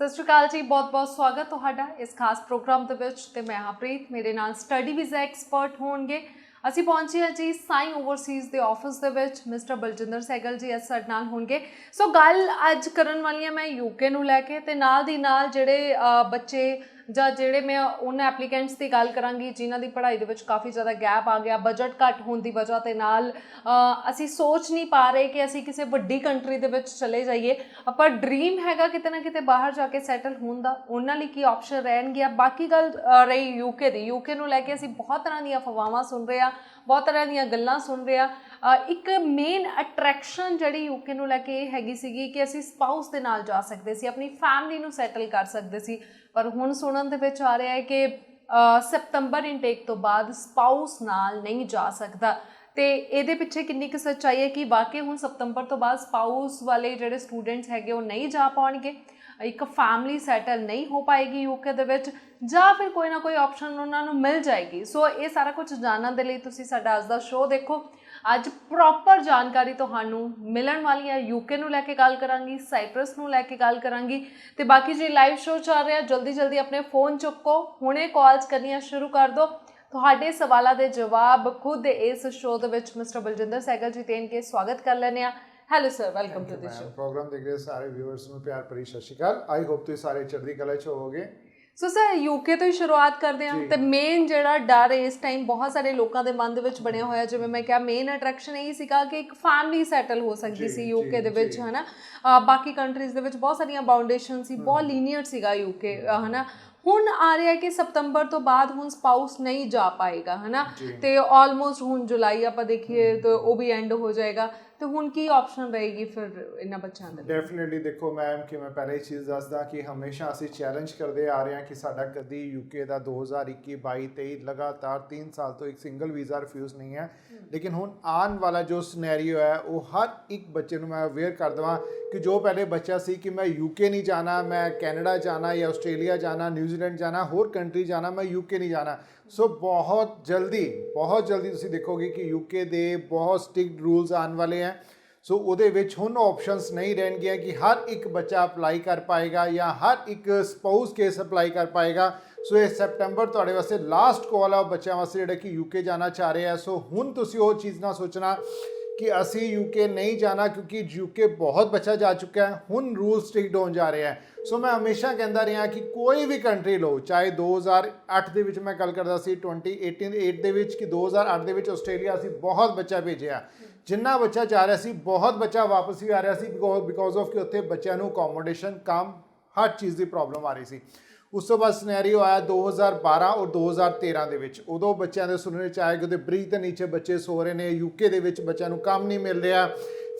ਸਤਿ ਸ਼੍ਰੀ ਅਕਾਲ ਜੀ, ਬਹੁਤ-ਬਹੁਤ ਸਵਾਗਤ ਤੁਹਾਡਾ ਇਸ ਖਾਸ ਪ੍ਰੋਗਰਾਮ ਦੇ ਵਿੱਚ ਤੇ ਮੈਂ ਪ੍ਰੀਤ ਮੇਰੇ ਨਾਲ ਸਟੱਡੀ ਵੀਜ਼ਾ ਐਕਸਪਰਟ ਹੋਣਗੇ। ਅਸੀਂ ਪਹੁੰਚੇ ਹਾਂ ਜੀ ਸਾਈ ਓਵਰਸੀਜ਼ ਦੇ ਆਫਿਸ ਦੇ ਵਿੱਚ। ਮਿਸਟਰ ਬਲਜਿੰਦਰ ਸਹਿਗਲ ਜੀ ਅੱਜ ਸਾਡੇ ਨਾਲ ਹੋਣਗੇ। ਸੋ ਗੱਲ ਅੱਜ ਕਰਨ ਵਾਲੀ ਹਾਂ ਮੈਂ ਯੂਕੇ ਨੂੰ ਲੈ ਕੇ ਤੇ ਨਾਲ ਦੀ ਨਾਲ ਜਿਹੜੇ ਬੱਚੇ ਜਾਂ ਜਿਹੜੇ ਮੈਂ ਉਹਨਾਂ ਐਪਲੀਕੈਂਟਸ ਦੀ ਗੱਲ ਕਰਾਂਗੀ ਜਿਨ੍ਹਾਂ ਦੀ ਪੜ੍ਹਾਈ ਦੇ ਵਿੱਚ ਕਾਫੀ ਜ਼ਿਆਦਾ ਗੈਪ ਆ ਗਿਆ, ਬਜਟ ਘੱਟ ਹੋਣ ਦੀ ਵਜ੍ਹਾ ਦੇ ਨਾਲ ਅਸੀਂ ਸੋਚ ਨਹੀਂ ਪਾ ਰਹੇ ਕਿ ਅਸੀਂ ਕਿਸੇ ਵੱਡੀ ਕੰਟਰੀ ਦੇ ਵਿੱਚ ਚਲੇ ਜਾਈਏ, ਪਰ ਡਰੀਮ ਹੈਗਾ ਕਿਤੇ ਨਾ ਕਿਤੇ ਬਾਹਰ ਜਾ ਕੇ ਸੈਟਲ ਹੋਣ ਦਾ। ਉਹਨਾਂ ਲਈ ਕੀ ਆਪਸ਼ਨ ਰਹਿਣਗੇ। ਬਾਕੀ ਗੱਲ ਰਹੀ ਯੂਕੇ ਦੀ, ਯੂਕੇ ਨੂੰ ਲੈ ਕੇ ਅਸੀਂ ਬਹੁਤ ਤਰ੍ਹਾਂ ਦੀਆਂ ਅਫਵਾਹਾਂ ਸੁਣ ਰਹੇ ਹਾਂ, ਬਹੁਤ ਤਰ੍ਹਾਂ ਦੀਆਂ ਗੱਲਾਂ ਸੁਣ ਰਹੇ ਹਾਂ। ਇੱਕ ਮੇਨ ਅਟਰੈਕਸ਼ਨ ਜਿਹੜੀ ਯੂਕੇ ਨੂੰ ਲੈ ਕੇ ਇਹ ਹੈਗੀ ਸੀਗੀ ਕਿ ਅਸੀਂ ਸਪਾਊਸ ਦੇ ਨਾਲ ਜਾ ਸਕਦੇ ਸੀ, ਆਪਣੀ ਫੈਮਿਲੀ ਨੂੰ ਸੈਟਲ ਕਰ ਸਕਦੇ ਸੀ, ਪਰ ਹੁਣ ਸੁਣਨ ਦੇ ਵਿੱਚ ਆ ਰਿਹਾ ਹੈ ਕਿ ਸਤੰਬਰ ਇਨਟੇਕ ਤੋਂ ਬਾਅਦ ਸਪਾਊਸ ਨਾਲ ਨਹੀਂ ਜਾ ਸਕਦਾ। ਤੇ ਇਹਦੇ ਪਿੱਛੇ ਕਿੰਨੀ ਕੁ ਸੱਚਾਈ ਹੈ ਕਿ ਵਾਕਈ ਹੁਣ ਸਤੰਬਰ ਤੋਂ ਬਾਅਦ ਸਪਾਊਸ ਵਾਲੇ ਜਿਹੜੇ ਸਟੂਡੈਂਟਸ ਹੈਗੇ ਉਹ ਨਹੀਂ ਜਾ ਪਾਉਣਗੇ, ਇੱਕ ਫੈਮਿਲੀ ਸੈਟਲ ਨਹੀਂ ਹੋ ਪਾਏਗੀ ਯੂਕੇ ਦੇ ਵਿੱਚ, ਜਾਂ ਫਿਰ ਕੋਈ ਨਾ ਕੋਈ ਆਪਸ਼ਨ ਉਹਨਾਂ ਨੂੰ ਮਿਲ ਜਾਏਗੀ। ਸੋ ਇਹ ਸਾਰਾ ਕੁਝ ਜਾਣਨ ਦੇ ਲਈ ਤੁਸੀਂ ਸਾਡਾ ਅੱਜ ਦਾ ਸ਼ੋਅ ਦੇਖੋ। ਅੱਜ ਪ੍ਰੋਪਰ ਜਾਣਕਾਰੀ ਤੁਹਾਨੂੰ ਮਿਲਣ ਵਾਲੀ ਹੈ। ਯੂਕੇ ਨੂੰ ਲੈ ਕੇ ਗੱਲ ਕਰਾਂਗੀ, ਸਾਈਪਰਸ ਨੂੰ ਲੈ ਕੇ ਗੱਲ ਕਰਾਂਗੀ ਤੇ ਬਾਕੀ ਜੇ ਲਾਈਵ ਸ਼ੋਅ ਚੱਲ ਰਿਹਾ ਜਲਦੀ ਆਪਣੇ ਫੋਨ ਚੁੱਕੋ, ਹੁਣੇ ਕਾਲਸ ਕਰਨੀਆਂ ਸ਼ੁਰੂ ਕਰ ਦਿਓ। ਤੁਹਾਡੇ ਸਵਾਲਾਂ ਦੇ ਜਵਾਬ ਖੁਦ ਇਸ ਸ਼ੋਅ ਦੇ ਵਿੱਚ ਮਿਸਟਰ ਬਲਜਿੰਦਰ ਸਹਿਗਲ ਜੀ ਦੇਣ ਕੇ ਸਵਾਗਤ ਕਰ ਲੈਂਦੇ ਹਾਂ। Hello sir, welcome to the show. Programme ਦੇਖ ਰਹੇ ਸਾਰੇ ਵਿਊਅਰਸ ਨੂੰ ਪਿਆਰ ਭਰੀ ਸਤਿ ਸ਼੍ਰੀ ਅਕਾਲ। ਆਈ ਹੋਪ ਤੁਸੀਂ ਸਾਰੇ ਚੜ੍ਹਦੀ ਕਲਾ 'ਚ ਹੋਵੋਗੇ। ਸੋ ਸਰ ਯੂਕੇ ਤੋਂ ਹੀ ਸ਼ੁਰੂਆਤ ਕਰਦੇ ਹਾਂ ਤੇ ਮੇਨ ਜਿਹੜਾ ਡਰ ਇਸ ਟਾਈਮ ਬਹੁਤ ਸਾਰੇ ਲੋਕਾਂ ਦੇ ਮਨ ਦੇ ਵਿੱਚ ਬਣਿਆ ਹੋਇਆ, ਜਿਵੇਂ ਮੈਂ ਕਿਹਾ ਮੇਨ ਅਟਰੈਕਸ਼ਨ ਇਹ ਸੀਗਾ ਕਿ ਇੱਕ ਫੈਮਿਲੀ ਸੈਟਲ ਹੋ ਸਕਦੀ ਸੀ ਯੂਕੇ ਦੇ ਵਿੱਚ, ਹੈ ਨਾ। ਬਾਕੀ ਕੰਟਰੀਜ਼ ਦੇ ਵਿੱਚ ਬਹੁਤ ਸਾਰੀਆਂ ਬਾਉਂਡੇਸ਼ਨ ਸੀ, ਬਹੁਤ ਲੀਨੀਅਰ ਸੀਗਾ ਯੂਕੇ, ਹੈ ਨਾ। ਹੁਣ ਆ ਰਿਹਾ ਕਿ ਸਤੰਬਰ ਤੋਂ ਬਾਅਦ ਹੁਣ ਸਪਾਊਸ ਨਹੀਂ ਜਾ ਪਾਏਗਾ, ਹੈ ਨਾ, ਤੇ ਆਲਮੋਸਟ ਹੁਣ ਜੁਲਾਈ ਆਪਾਂ ਦੇਖੀਏ ਤਾਂ ਉਹ ਵੀ ਐਂਡ ਹੋ ਜਾਏਗਾ। ਤੇ ਹੁਣ ਕੀ ਆਪਸ਼ਨ ਰਹੇਗੀ ਫਿਰ ਇਹਨਾਂ ਬੱਚਿਆਂ ਦੇ? ਡੈਫੀਨੇਟਲੀ ਦੇਖੋ ਮੈਮ, ਕਿ ਮੈਂ ਪਹਿਲਾਂ ਹੀ ਚੀਜ਼ ਦੱਸਦਾ ਕਿ ਹਮੇਸ਼ਾ ਅਸੀਂ ਚੈਲੰਜ ਕਰਦੇ ਆ ਰਹੇ ਹਾਂ ਕਿ ਸਾਡਾ ਕਦੀ ਯੂਕੇ ਦਾ 2021, 22, 23 ਲਗਾਤਾਰ 3 ਸਾਲ ਤੋਂ ਇੱਕ ਸਿੰਗਲ ਵੀਜ਼ਾ ਰਿਫਿਊਜ਼ ਨਹੀਂ ਹੈ। ਲੇਕਿਨ ਹੁਣ ਆਉਣ ਵਾਲਾ ਜੋ ਸਿਨੈਰੀਓ ਹੈ ਉਹ ਹਰ ਇੱਕ ਬੱਚੇ ਨੂੰ ਮੈਂ ਅਵੇਅਰ ਕਰ ਦੇਵਾਂ ਕਿ ਜੋ ਪਹਿਲੇ ਬੱਚਾ ਸੀ ਕਿ ਮੈਂ ਯੂਕੇ ਨਹੀਂ ਜਾਣਾ, ਮੈਂ ਕੈਨੇਡਾ ਜਾਣਾ ਜਾਂ ਆਸਟ੍ਰੇਲੀਆ ਜਾਣਾ, ਨਿਊਜ਼ੀਲੈਂਡ ਜਾਣਾ, ਹੋਰ ਕੰਟਰੀ ਜਾਣਾ, ਮੈਂ ਯੂਕੇ ਨਹੀਂ ਜਾਣਾ। ਸੋ ਬਹੁਤ ਜਲਦੀ ਤੁਸੀਂ ਦੇਖੋਗੇ ਕਿ ਯੂਕੇ ਦੇ ਬਹੁਤ ਸਟ੍ਰਿਕਟ ਰੂਲਸ ਆਉਣ ਵਾਲੇ ਹੈ। ਸੋ ਉਹਦੇ ਵਿੱਚ ਹੁਣ ਆਪਸ਼ਨਸ ਨਹੀਂ ਰਹਿਣਗੀਆਂ ਕਿ ਹਰ ਇੱਕ ਬੱਚਾ ਅਪਲਾਈ ਕਰ ਪਾਏਗਾ ਜਾਂ ਹਰ ਇੱਕ ਸਪਾਊਸ ਕੇਸ ਅਪਲਾਈ ਕਰ ਪਾਏਗਾ। ਸੋ ਇਹ ਸੈਪਟੰਬਰ ਤੁਹਾਡੇ ਵਾਸਤੇ ਲਾਸਟ ਕਾਲ ਆ ਬੱਚਿਆਂ ਵਾਸਤੇ ਜਿਹੜੇ ਕਿ ਯੂਕੇ ਜਾਣਾ ਚਾਹ ਰਹੇ ਆ। ਸੋ ਹੁਣ ਤੁਸੀਂ ਉਹ ਚੀਜ਼ ਨਾ ਸੋਚਣਾ ਕਿ ਅਸੀਂ ਯੂਕੇ ਨਹੀਂ ਜਾਣਾ, ਕਿਉਂਕਿ ਯੂਕੇ ਬਹੁਤ ਬੱਚਾ ਜਾ ਚੁੱਕਾ ਹੈ, ਹੁਣ ਰੂਲ ਸਟ੍ਰਿਕਟ ਹੋਣ ਜਾ ਰਿਹਾ ਹੈ। ਸੋ ਮੈਂ ਹਮੇਸ਼ਾ ਕਹਿੰਦਾ ਰਿਹਾ ਕਿ ਕੋਈ ਵੀ ਕੰਟਰੀ ਲਓ, ਚਾਹੇ 2008 ਦੇ ਵਿੱਚ ਮੈਂ ਗੱਲ ਕਰਦਾ ਸੀ, 2018 ਦੇ ਵਿੱਚ, ਕਿ 2008 ਦੇ ਵਿੱਚ ਆਸਟ੍ਰੇਲੀਆ ਅਸੀਂ ਬਹੁਤ ਬੱਚਾ ਭੇਜਿਆ। ਜਿੰਨਾ ਬੱਚਾ ਜਾ ਰਿਹਾ ਸੀ ਬਹੁਤ ਬੱਚਾ ਵਾਪਸ ਵੀ ਆ ਰਿਹਾ ਸੀ, ਬਿਕੋਜ਼ ਆਫ ਕਿ ਉੱਥੇ ਬੱਚਿਆਂ ਨੂੰ ਅਕੋਮੋਡੇਸ਼ਨ, ਕੰਮ, ਹਰ ਚੀਜ਼ ਦੀ ਪ੍ਰੋਬਲਮ ਆ ਰਹੀ ਸੀ। ਉਸ ਤੋਂ ਬਾਅਦ ਸਿਨੈਰੀਓ ਆਇਆ 2012 ਔਰ 2013 ਦੇ ਵਿੱਚ। ਉਦੋਂ ਬੱਚਿਆਂ ਦੇ ਸੁਣਨੇ 'ਚ ਆਇਆ ਕਿ ਉਹਦੇ ਬ੍ਰਿਜ ਦੇ ਨੀਚੇ ਬੱਚੇ ਸੋ ਰਹੇ ਨੇ, ਯੂਕੇ ਦੇ ਵਿੱਚ ਬੱਚਿਆਂ ਨੂੰ ਕੰਮ ਨਹੀਂ ਮਿਲ ਰਿਹਾ।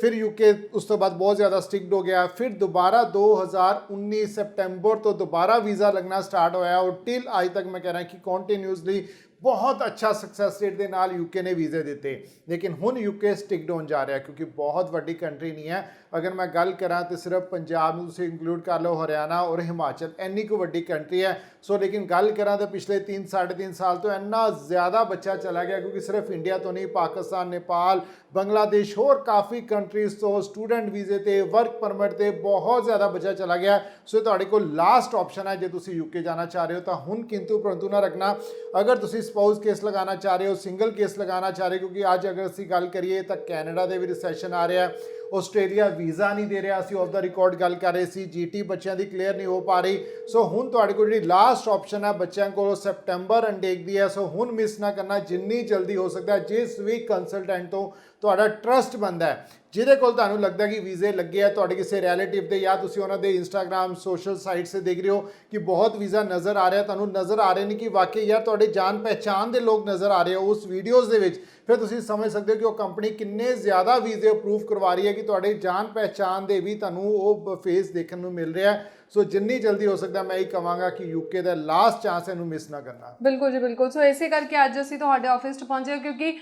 ਫਿਰ ਯੂਕੇ ਉਸ ਤੋਂ ਬਾਅਦ ਬਹੁਤ ਜ਼ਿਆਦਾ ਸਟ੍ਰਿਕਟ ਹੋ ਗਿਆ। ਫਿਰ ਦੁਬਾਰਾ 2019 ਸੈਪਟੰਬਰ ਤੋਂ ਦੁਬਾਰਾ ਵੀਜ਼ਾ ਲੱਗਣਾ ਸਟਾਰਟ ਹੋਇਆ ਔਰ ਟਿਲ ਅੱਜ ਤੱਕ ਮੈਂ ਕਹਿ ਰਿਹਾ ਕਿ ਕੰਟੀਨਿਊਸਲੀ ਬਹੁਤ ਅੱਛਾ ਸਕਸੈਸ ਰੇਟ ਦੇ ਨਾਲ ਯੂਕੇ ਨੇ ਵੀਜ਼ੇ ਦਿੱਤੇ। ਲੇਕਿਨ ਹੁਣ ਯੂਕੇ ਸਟਿਕਡ ਹੋਣ ਜਾ ਰਿਹਾ ਕਿਉਂਕਿ ਬਹੁਤ ਵੱਡੀ ਕੰਟਰੀ ਨਹੀਂ ਹੈ। ਅਗਰ ਮੈਂ ਗੱਲ ਕਰਾਂ ਤਾਂ ਸਿਰਫ ਪੰਜਾਬ ਨੂੰ ਤੁਸੀਂ ਇੰਕਲੂਡ ਕਰ ਲਓ, ਹਰਿਆਣਾ ਔਰ ਹਿਮਾਚਲ, ਇੰਨੀ ਕੁ ਵੱਡੀ ਕੰਟਰੀ ਹੈ। ਸੋ ਲੇਕਿਨ ਗੱਲ ਕਰਾਂ ਤਾਂ ਪਿਛਲੇ 3-3.5 ਸਾਲ ਤੋਂ ਇੰਨਾ ਜ਼ਿਆਦਾ ਬੱਚਾ ਚਲਾ ਗਿਆ, ਕਿਉਂਕਿ ਸਿਰਫ ਇੰਡੀਆ ਤੋਂ ਨਹੀਂ, ਪਾਕਿਸਤਾਨ, ਨੇਪਾਲ, ਬੰਗਲਾਦੇਸ਼, ਹੋਰ ਕਾਫੀ ਕੰਟਰੀਜ਼ ਤੋਂ ਸਟੂਡੈਂਟ ਵੀਜ਼ੇ ਤੇ, ਵਰਕ ਪਰਮਿਟ ਤੇ ਬਹੁਤ ਜ਼ਿਆਦਾ ਬੱਚਾ ਚਲਾ ਗਿਆ। ਸੋ ਤੁਹਾਡੇ ਕੋਲ ਲਾਸਟ ਆਪਸ਼ਨ ਹੈ ਜੇ ਤੁਸੀਂ ਯੂਕੇ ਜਾਣਾ ਚਾਹ ਰਹੇ ਹੋ ਤਾਂ ਹੁਣ ਕਿੰਤੂ ਪਰੰਤੂ ਨਾ ਰੱਖਣਾ। ਅਗਰ ਤੁਸੀਂ ਸਪਾਊਸ ਕੇਸ ਲਗਾਉਣਾ ਚਾਹ ਰਹੇ ਹੋ, ਸਿੰਗਲ ਕੇਸ ਲਗਾਉਣਾ ਚਾਹ ਰਹੇ ਹੋ, ਕਿਉਂਕਿ ਅੱਜ ਅਗਰ ਅਸੀਂ ਗੱਲ ਕਰੀਏ ਤਾਂ ਕੈਨੇਡਾ ਦੇ ਵੀ ਰਿਸੈਸ਼ਨ ਆ ਰਿਹਾ, ਆਸਟ੍ਰੇਲੀਆ ਵੀਜ਼ਾ ਨਹੀਂ ਦੇ ਰਿਹਾ। ਅਸੀਂ ਆਫ ਦਾ ਰਿਕਾਰਡ ਗੱਲ ਕਰ ਰਹੇ ਸੀ, GT ਬੱਚਿਆਂ ਦੀ ਕਲੀਅਰ ਨਹੀਂ ਹੋ ਪਾ ਰਹੀ। ਸੋ ਹੁਣ ਤੁਹਾਡੇ ਕੋਲ ਜਿਹੜੀ ਲਾਸਟ ਆਪਸ਼ਨ ਹੈ ਬੱਚਿਆਂ ਕੋਲ ਸੈਪਟੰਬਰ ਇਨਟੇਕ ਦੀ ਹੈ। ਸੋ ਹੁਣ ਮਿਸ ਨਾ ਕਰਨਾ, ਜਿੰਨੀ ਜਲਦੀ ਹੋ ਸਕਦਾ। ਜਿਸ ਵੀ ਕੰਸਲਟੈਂਟ ਤੋਂ ਤੁਹਾਡਾ ਟਰਸਟ ਬਣਦਾ ਹੈ, ਜਿਹਦੇ ਕੋਲ ਤੁਹਾਨੂੰ ਲੱਗਦਾ ਕਿ ਵੀਜ਼ੇ ਲੱਗੇ ਆ, ਤੁਹਾਡੇ ਕਿਸੇ ਰਿਲੇਟਿਵ ਦੇ, ਜਾਂ ਤੁਸੀਂ ਉਹਨਾਂ ਦੇ ਇੰਸਟਾਗ੍ਰਾਮ ਸੋਸ਼ਲ ਸਾਈਟ 'ਤੇ ਦੇਖ ਰਹੇ ਹੋ ਕਿ ਬਹੁਤ ਵੀਜ਼ਾ ਨਜ਼ਰ ਆ ਰਿਹਾ, ਤੁਹਾਨੂੰ ਨਜ਼ਰ ਆ ਰਹੇ ਨੇ ਕਿ ਵਾਕਈ ਯਾਰ ਤੁਹਾਡੇ ਜਾਣ ਪਹਿਚਾਣ ਦੇ ਲੋਕ ਨਜ਼ਰ ਆ ਰਹੇ ਹੋ ਉਸ ਵੀਡੀਓਜ਼ ਦੇ ਵਿੱਚ, ਫਿਰ ਤੁਸੀਂ ਸਮਝ ਸਕਦੇ ਹੋ ਕਿ ਉਹ ਕੰਪਨੀ ਕਿੰਨੇ ਜ਼ਿਆਦਾ ਵੀਜ਼ੇ ਅਪਰੂਵ ਕਰਵਾ ਰਹੀ ਹੈ ਕਿ ਤੁਹਾਡੇ ਜਾਣ ਪਹਿਚਾਣ ਦੇ ਵੀ ਤੁਹਾਨੂੰ ਉਹ ਫੇਸ ਦੇਖਣ ਨੂੰ ਮਿਲ ਰਿਹਾ। ਸੋ ਜਿੰਨੀ ਜਲਦੀ ਹੋ ਸਕਦਾ ਮੈਂ ਇਹ ਕਹਾਂਗਾ ਕਿ ਯੂਕੇ ਦਾ ਲਾਸਟ ਚਾਂਸ ਇਹਨੂੰ ਮਿਸ ਨਾ ਕਰਨਾ। ਬਿਲਕੁਲ ਜੀ, ਬਿਲਕੁਲ। ਸੋ ਇਸੇ ਕਰਕੇ ਅੱਜ ਅਸੀਂ ਤੁਹਾਡੇ ਆਫਿਸ 'ਚ ਪਹੁੰਚੇ ਕਿਉਂਕਿ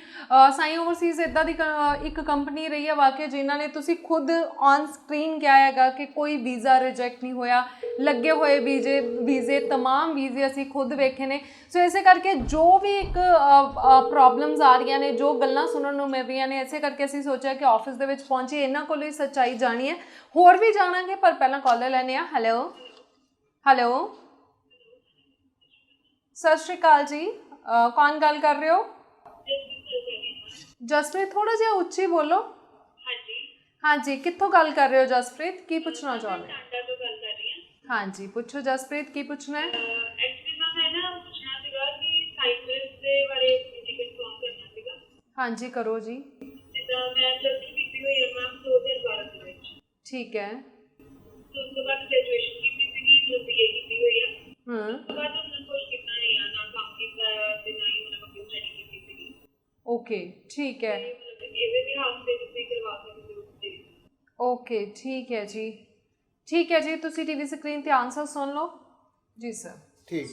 ਸਾਈ ਓਵਰਸੀਜ਼ ਇੱਦਾਂ ਦੀ ਇੱਕ ਕੰਪਨੀ ਰਹੀ ਹੈ ਵਾਕਈ ਜਿਨ੍ਹਾਂ ਨੇ, ਤੁਸੀਂ ਖੁਦ ਔਨ ਸਕਰੀਨ ਕਿਹਾ ਹੈਗਾ ਕਿ ਕੋਈ ਵੀਜ਼ਾ ਰਿਜੈਕਟ ਨਹੀਂ ਹੋਇਆ, ਲੱਗੇ ਹੋਏ ਵੀਜ਼ੇ ਤਮਾਮ ਵੀਜ਼ੇ ਅਸੀਂ ਖੁਦ ਵੇਖੇ ਨੇ। ਸੋ ਇਸੇ ਕਰਕੇ ਜੋ ਵੀ ਇੱਕ ਪ੍ਰੋਬਲਮਸ ਆ ਰਹੀਆਂ ਨੇ, ਜੋ ਗੱਲਾਂ ਸੁਣਨ ਨੂੰ ਮਿਲ ਰਹੀਆਂ ਨੇ, ਇਸੇ ਕਰਕੇ ਅਸੀਂ ਸੋਚਿਆ ਕਿ ਆਫਿਸ ਦੇ ਵਿੱਚ ਪਹੁੰਚੇ, ਇਹਨਾਂ ਕੋਲ ਹੀ ਸੱਚਾਈ ਜਾਣੀ ਹੈ। ਹੋਰ ਵੀ ਜਾਣਾਂਗੇ ਪਰ ਪਹਿਲਾਂ ਕਾਲਰ ਲੈਣੇ ਆ। ਹੈਲੋ ਹੈਲੋ, ਸਤਿ ਸ਼੍ਰੀ ਅਕਾਲ ਜੀ। ਕੌਣ ਗੱਲ ਕਰ ਰਹੇ ਹੋ? ਜਸਪ੍ਰੀਤ, ਥੋੜਾ ਜਿਹਾ ਉੱਚੀ ਬੋਲੋ। ਹਾਂਜੀ ਹਾਂਜੀ, ਕਿੱਥੋਂ ਗੱਲ ਕਰ ਰਹੇ ਹੋ ਜਸਪ੍ਰੀਤ? ਕੀ ਪੁੱਛਣਾ ਚਾਹੁੰਦੇ ਹੋ? ਟਾਂਡਾ ਤੋਂ ਗੱਲ ਕਰ ਰਹੀ ਹਾਂਜੀ, ਪੁੱਛੋ ਜਸਪ੍ਰੀਤ, ਕੀ ਪੁੱਛਣਾ ਹੈ? ਹਾਂ ਐਕਚੁਅਲੀ ਮੈਂ ਨਾ ਪੁੱਛਣਾ ਸੀਗਾ ਕਿ ਸਾਈਪਰਸ ਦੇ ਬਾਰੇ ਜੀ ਕਨਫਰਮ ਕਰਨਾ ਸੀਗਾ। ਹਾਂਜੀ, ਕਰੋ ਜੀ। ਜਿੱਦਾਂ ਮੈਂ ਪਲੱਸ 2 ਕੀਤੀ ਹੋਈ ਹੈ ਮੈਮ 2012 ਦੇ ਵਿੱਚ, ਠੀਕ ਹੈ। ਤੇ ਉਸ ਤੋਂ ਬਾਅਦ ਗ੍ਰੈਜੂਏਸ਼ਨ ਕੀਤੀ ਸੀਗੀ, MBA ਕੀਤੀ ਹੋਈ ਹੈ। ਉਸ ਤੋਂ ਹੂੰ, ਬਾਅਦ ਉਹਨਾਂ ਕੁਝ ਕੀਤਾ ਨਹੀਂ ਆ, ਨਾ ਕੰਮ ਕੀਤਾ ਤੇ ਨਾ ਹੀ ਮਤਲਬ ਅੱਗੇ ਸਟੱਡੀ ਕੀਤੀ ਸੀਗੀ। ਓਕੇ, ਠੀਕ ਹੈ। ਤੇ ਮਤਲਬ ਇਹਦੇ ਵੀ ਹਫ਼ਤੇ ਤੁਸੀਂ ਕਰਵਾ ਸਕਦੇ ਹੋ ਤੇ ਓਕੇ, ਠੀਕ ਹੈ ਜੀ। ਠੀਕ ਹੈ ਜੀ, ਤੁਸੀਂ ਟੀਵੀ ਸਕਰੀਨ ਤੇ ਆਨਸਰ ਸੁਣ ਲਓ ਜੀ ਸਰ। ਠੀਕ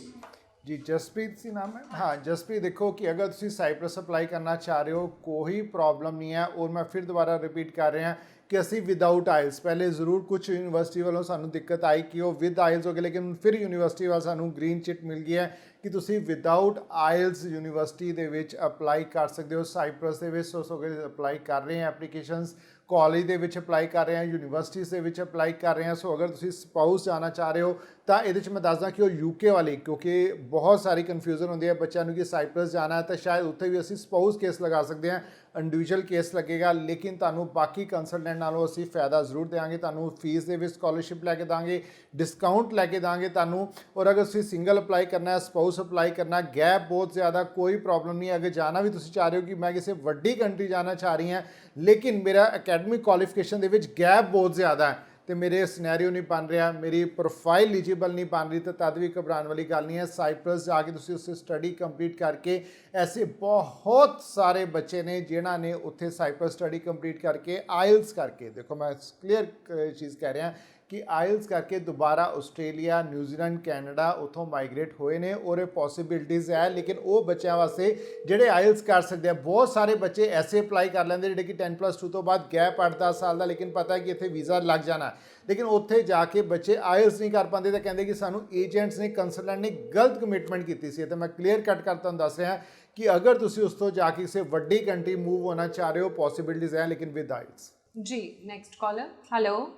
ਜੀ, ਜਸਪ੍ਰੀਤ ਸੀ ਨਾਮ ਹੈ। हाँ जसप्रीत, देखो कि अगर ਤੁਸੀਂ ਸਾਈਪਰਸ ਅਪਲਾਈ ਕਰਨਾ ਚਾਹ ਰਹੇ ਹੋ ਕੋਈ ਪ੍ਰੋਬਲਮ ਨਹੀਂ ਹੈ। ਔਰ ਮੈਂ ਫਿਰ ਦੁਬਾਰਾ ਰਿਪੀਟ ਕਰ ਰਿਹਾ ਕਿ ਅਸੀਂ ਵਿਦਆਊਟ ਆਇਲਸ, ਪਹਿਲੇ ਜ਼ਰੂਰ ਕੁਝ ਯੂਨੀਵਰਸਿਟੀ ਵੱਲੋਂ ਸਾਨੂੰ ਦਿੱਕਤ ਆਈ ਕਿ ਉਹ ਵਿਦ ਆਇਲਸ ਹੋ ਗਏ, ਲੇਕਿਨ ਫਿਰ ਯੂਨੀਵਰਸਿਟੀ ਵੱਲ ਸਾਨੂੰ ਗ੍ਰੀਨ ਚਿੱਟ ਮਿਲ ਗਈ ਹੈ ਕਿ ਤੁਸੀਂ ਵਿਦਆਊਟ ਆਇਲਸ ਯੂਨੀਵਰਸਿਟੀ ਦੇ ਵਿੱਚ ਅਪਲਾਈ ਕਰ ਸਕਦੇ ਹੋ। ਸਾਈਪਰਸ ਦੇ ਵਿੱਚ ਸੋ ਅਪਲਾਈ ਕਰ ਰਹੇ ਹਾਂ ਐਪਲੀਕੇਸ਼ਨਸ, ਕਾਲਜ ਦੇ ਵਿੱਚ ਅਪਲਾਈ ਕਰ ਰਹੇ ਹਾਂ, ਯੂਨੀਵਰਸਿਟੀਜ਼ ਦੇ ਵਿੱਚ ਅਪਲਾਈ ਕਰ ਰਹੇ ਹਾਂ। ਸੋ ਅਗਰ ਤੁਸੀਂ ਸਪਾਊਸ ਜਾਣਾ ਚਾਹ ਰਹੇ ਹੋ ਤਾਂ ਇਹਦੇ 'ਚ ਮੈਂ ਦੱਸਦਾ ਕਿ ਉਹ ਯੂਕੇ ਵਾਲੀ, ਕਿਉਂਕਿ ਬਹੁਤ ਸਾਰੀ ਕਨਫਿਊਜ਼ਨ ਹੁੰਦੀ ਹੈ ਬੱਚਿਆਂ ਨੂੰ ਕਿ ਸਾਈਪਰਸ ਜਾਣਾ ਹੈ ਤਾਂ ਸ਼ਾਇਦ ਉੱਥੇ ਵੀ ਅਸੀਂ ਸਪਾਊਸ ਕੇਸ ਲਗਾ ਸਕਦੇ ਹਾਂ, ਇੰਡੀਵਿਜੂਅਲ ਕੇਸ ਲੱਗੇਗਾ। ਲੇਕਿਨ ਤੁਹਾਨੂੰ ਬਾਕੀ ਕੰਸਲਟੈਂਟ ਨਾਲੋਂ ਅਸੀਂ ਫਾਇਦਾ ਜ਼ਰੂਰ ਦੇਵਾਂਗੇ, ਤੁਹਾਨੂੰ ਫੀਸ ਦੇ ਵਿੱਚ ਸਕਾਲਰਸ਼ਿਪ ਲੈ ਕੇ ਦਾਂਗੇ, ਡਿਸਕਾਊਂਟ ਲੈ ਕੇ ਦਾਂਗੇ ਤੁਹਾਨੂੰ। ਔਰ ਅਗਰ ਤੁਸੀਂ ਸਿੰਗਲ ਅਪਲਾਈ ਕਰਨਾ ਹੈ, ਸਪਾਊਸ ਅਪਲਾਈ ਕਰਨਾ, ਗੈਪ ਬਹੁਤ ਜ਼ਿਆਦਾ, ਕੋਈ ਪ੍ਰੋਬਲਮ ਨਹੀਂ। ਅਗਰ ਜਾਣਾ ਵੀ ਤੁਸੀਂ ਚਾਹ ਰਹੇ ਹੋ ਕਿ ਮੈਂ ਕਿਸੇ ਵੱਡੀ ਕੰਟਰੀ ਜਾਣਾ ਚਾਹ ਰਹੀ ਹਾਂ ਲੇਕਿਨ ਮੇਰਾ ਅਕੈਡਮਿਕ ਕੁਆਲੀਫਿਕੇਸ਼ਨ ਦੇ ਵਿੱਚ ਗੈਪ ਬਹੁਤ ਜ਼ਿਆਦਾ ਹੈ ਤੇ ਮੇਰੇ ਸਿਨੈਰੀਓ ਨਹੀਂ ਬਣ ਰਿਹਾ, ਮੇਰੀ ਪ੍ਰੋਫਾਈਲ ਐਲੀਜੀਬਲ ਨਹੀਂ ਬਣ ਰਹੀ, ਤਾਂ ਤਦ ਵੀ ਘਬਰਾਉਣ ਵਾਲੀ ਗੱਲ ਨਹੀਂ ਹੈ। ਸਾਈਪਰਸ ਜਾ ਕੇ ਤੁਸੀਂ ਉੱਥੇ ਸਟੱਡੀ ਕੰਪਲੀਟ ਕਰਕੇ, ਐਸੇ ਬਹੁਤ ਸਾਰੇ ਬੱਚੇ ਨੇ ਜਿਨ੍ਹਾਂ ਨੇ ਉੱਥੇ ਸਾਈਪਰਸ ਸਟੱਡੀ ਕੰਪਲੀਟ ਕਰਕੇ ਆਇਲਸ ਕਰਕੇ, ਦੇਖੋ ਮੈਂ ਕਲੀਅਰ ਚੀਜ਼ ਕਹਿ ਰਿਹਾ ਕਿ ਆਇਲਸ ਕਰਕੇ ਦੁਬਾਰਾ ਆਸਟ੍ਰੇਲੀਆ, ਨਿਊਜ਼ੀਲੈਂਡ, ਕੈਨੇਡਾ ਉੱਥੋਂ ਮਾਈਗ੍ਰੇਟ ਹੋਏ ਨੇ। ਔਰ ਇਹ ਪੋਸੀਬਿਲਿਟੀਜ਼ ਹੈ, ਲੇਕਿਨ ਉਹ ਬੱਚਿਆਂ ਵਾਸਤੇ ਜਿਹੜੇ ਆਇਲਸ ਕਰ ਸਕਦੇ ਆ। ਬਹੁਤ ਸਾਰੇ ਬੱਚੇ ਐਸੇ ਅਪਲਾਈ ਕਰ ਲੈਂਦੇ ਜਿਹੜੇ ਕਿ 10+2 ਤੋਂ ਬਾਅਦ ਗੈਪ 8-10 ਸਾਲ ਦਾ, ਲੇਕਿਨ ਪਤਾ ਹੈ ਕਿ ਇੱਥੇ ਵੀਜ਼ਾ ਲੱਗ ਜਾਣਾ, ਲੇਕਿਨ ਉੱਥੇ ਜਾ ਕੇ ਬੱਚੇ ਆਇਲਸ ਨਹੀਂ ਕਰ ਪਾਉਂਦੇ ਤਾਂ ਕਹਿੰਦੇ ਕਿ ਸਾਨੂੰ ਏਜੰਟਸ ਨੇ, ਕੰਸਲਟੈਂਟ ਨੇ ਗਲਤ ਕਮਿਟਮੈਂਟ ਕੀਤੀ ਸੀ। ਤਾਂ ਮੈਂ ਕਲੀਅਰ ਕੱਟ ਕਰ ਤੁਹਾਨੂੰ ਦੱਸ ਰਿਹਾ ਕਿ ਅਗਰ ਤੁਸੀਂ ਉਸ ਤੋਂ ਜਾ ਕੇ ਕਿਸੇ ਵੱਡੀ ਕੰਟਰੀ ਮੂਵ ਹੋਣਾ ਚਾਹ ਰਹੇ ਹੋ, ਪੋਸੀਬਿਲਿਟੀਜ਼ ਹੈ ਲੇਕਿਨ ਵਿਦ ਆਇਲਸ। ਜੀ, ਨੈਕਸਟ ਕਾਲਰ। ਹੈਲੋ,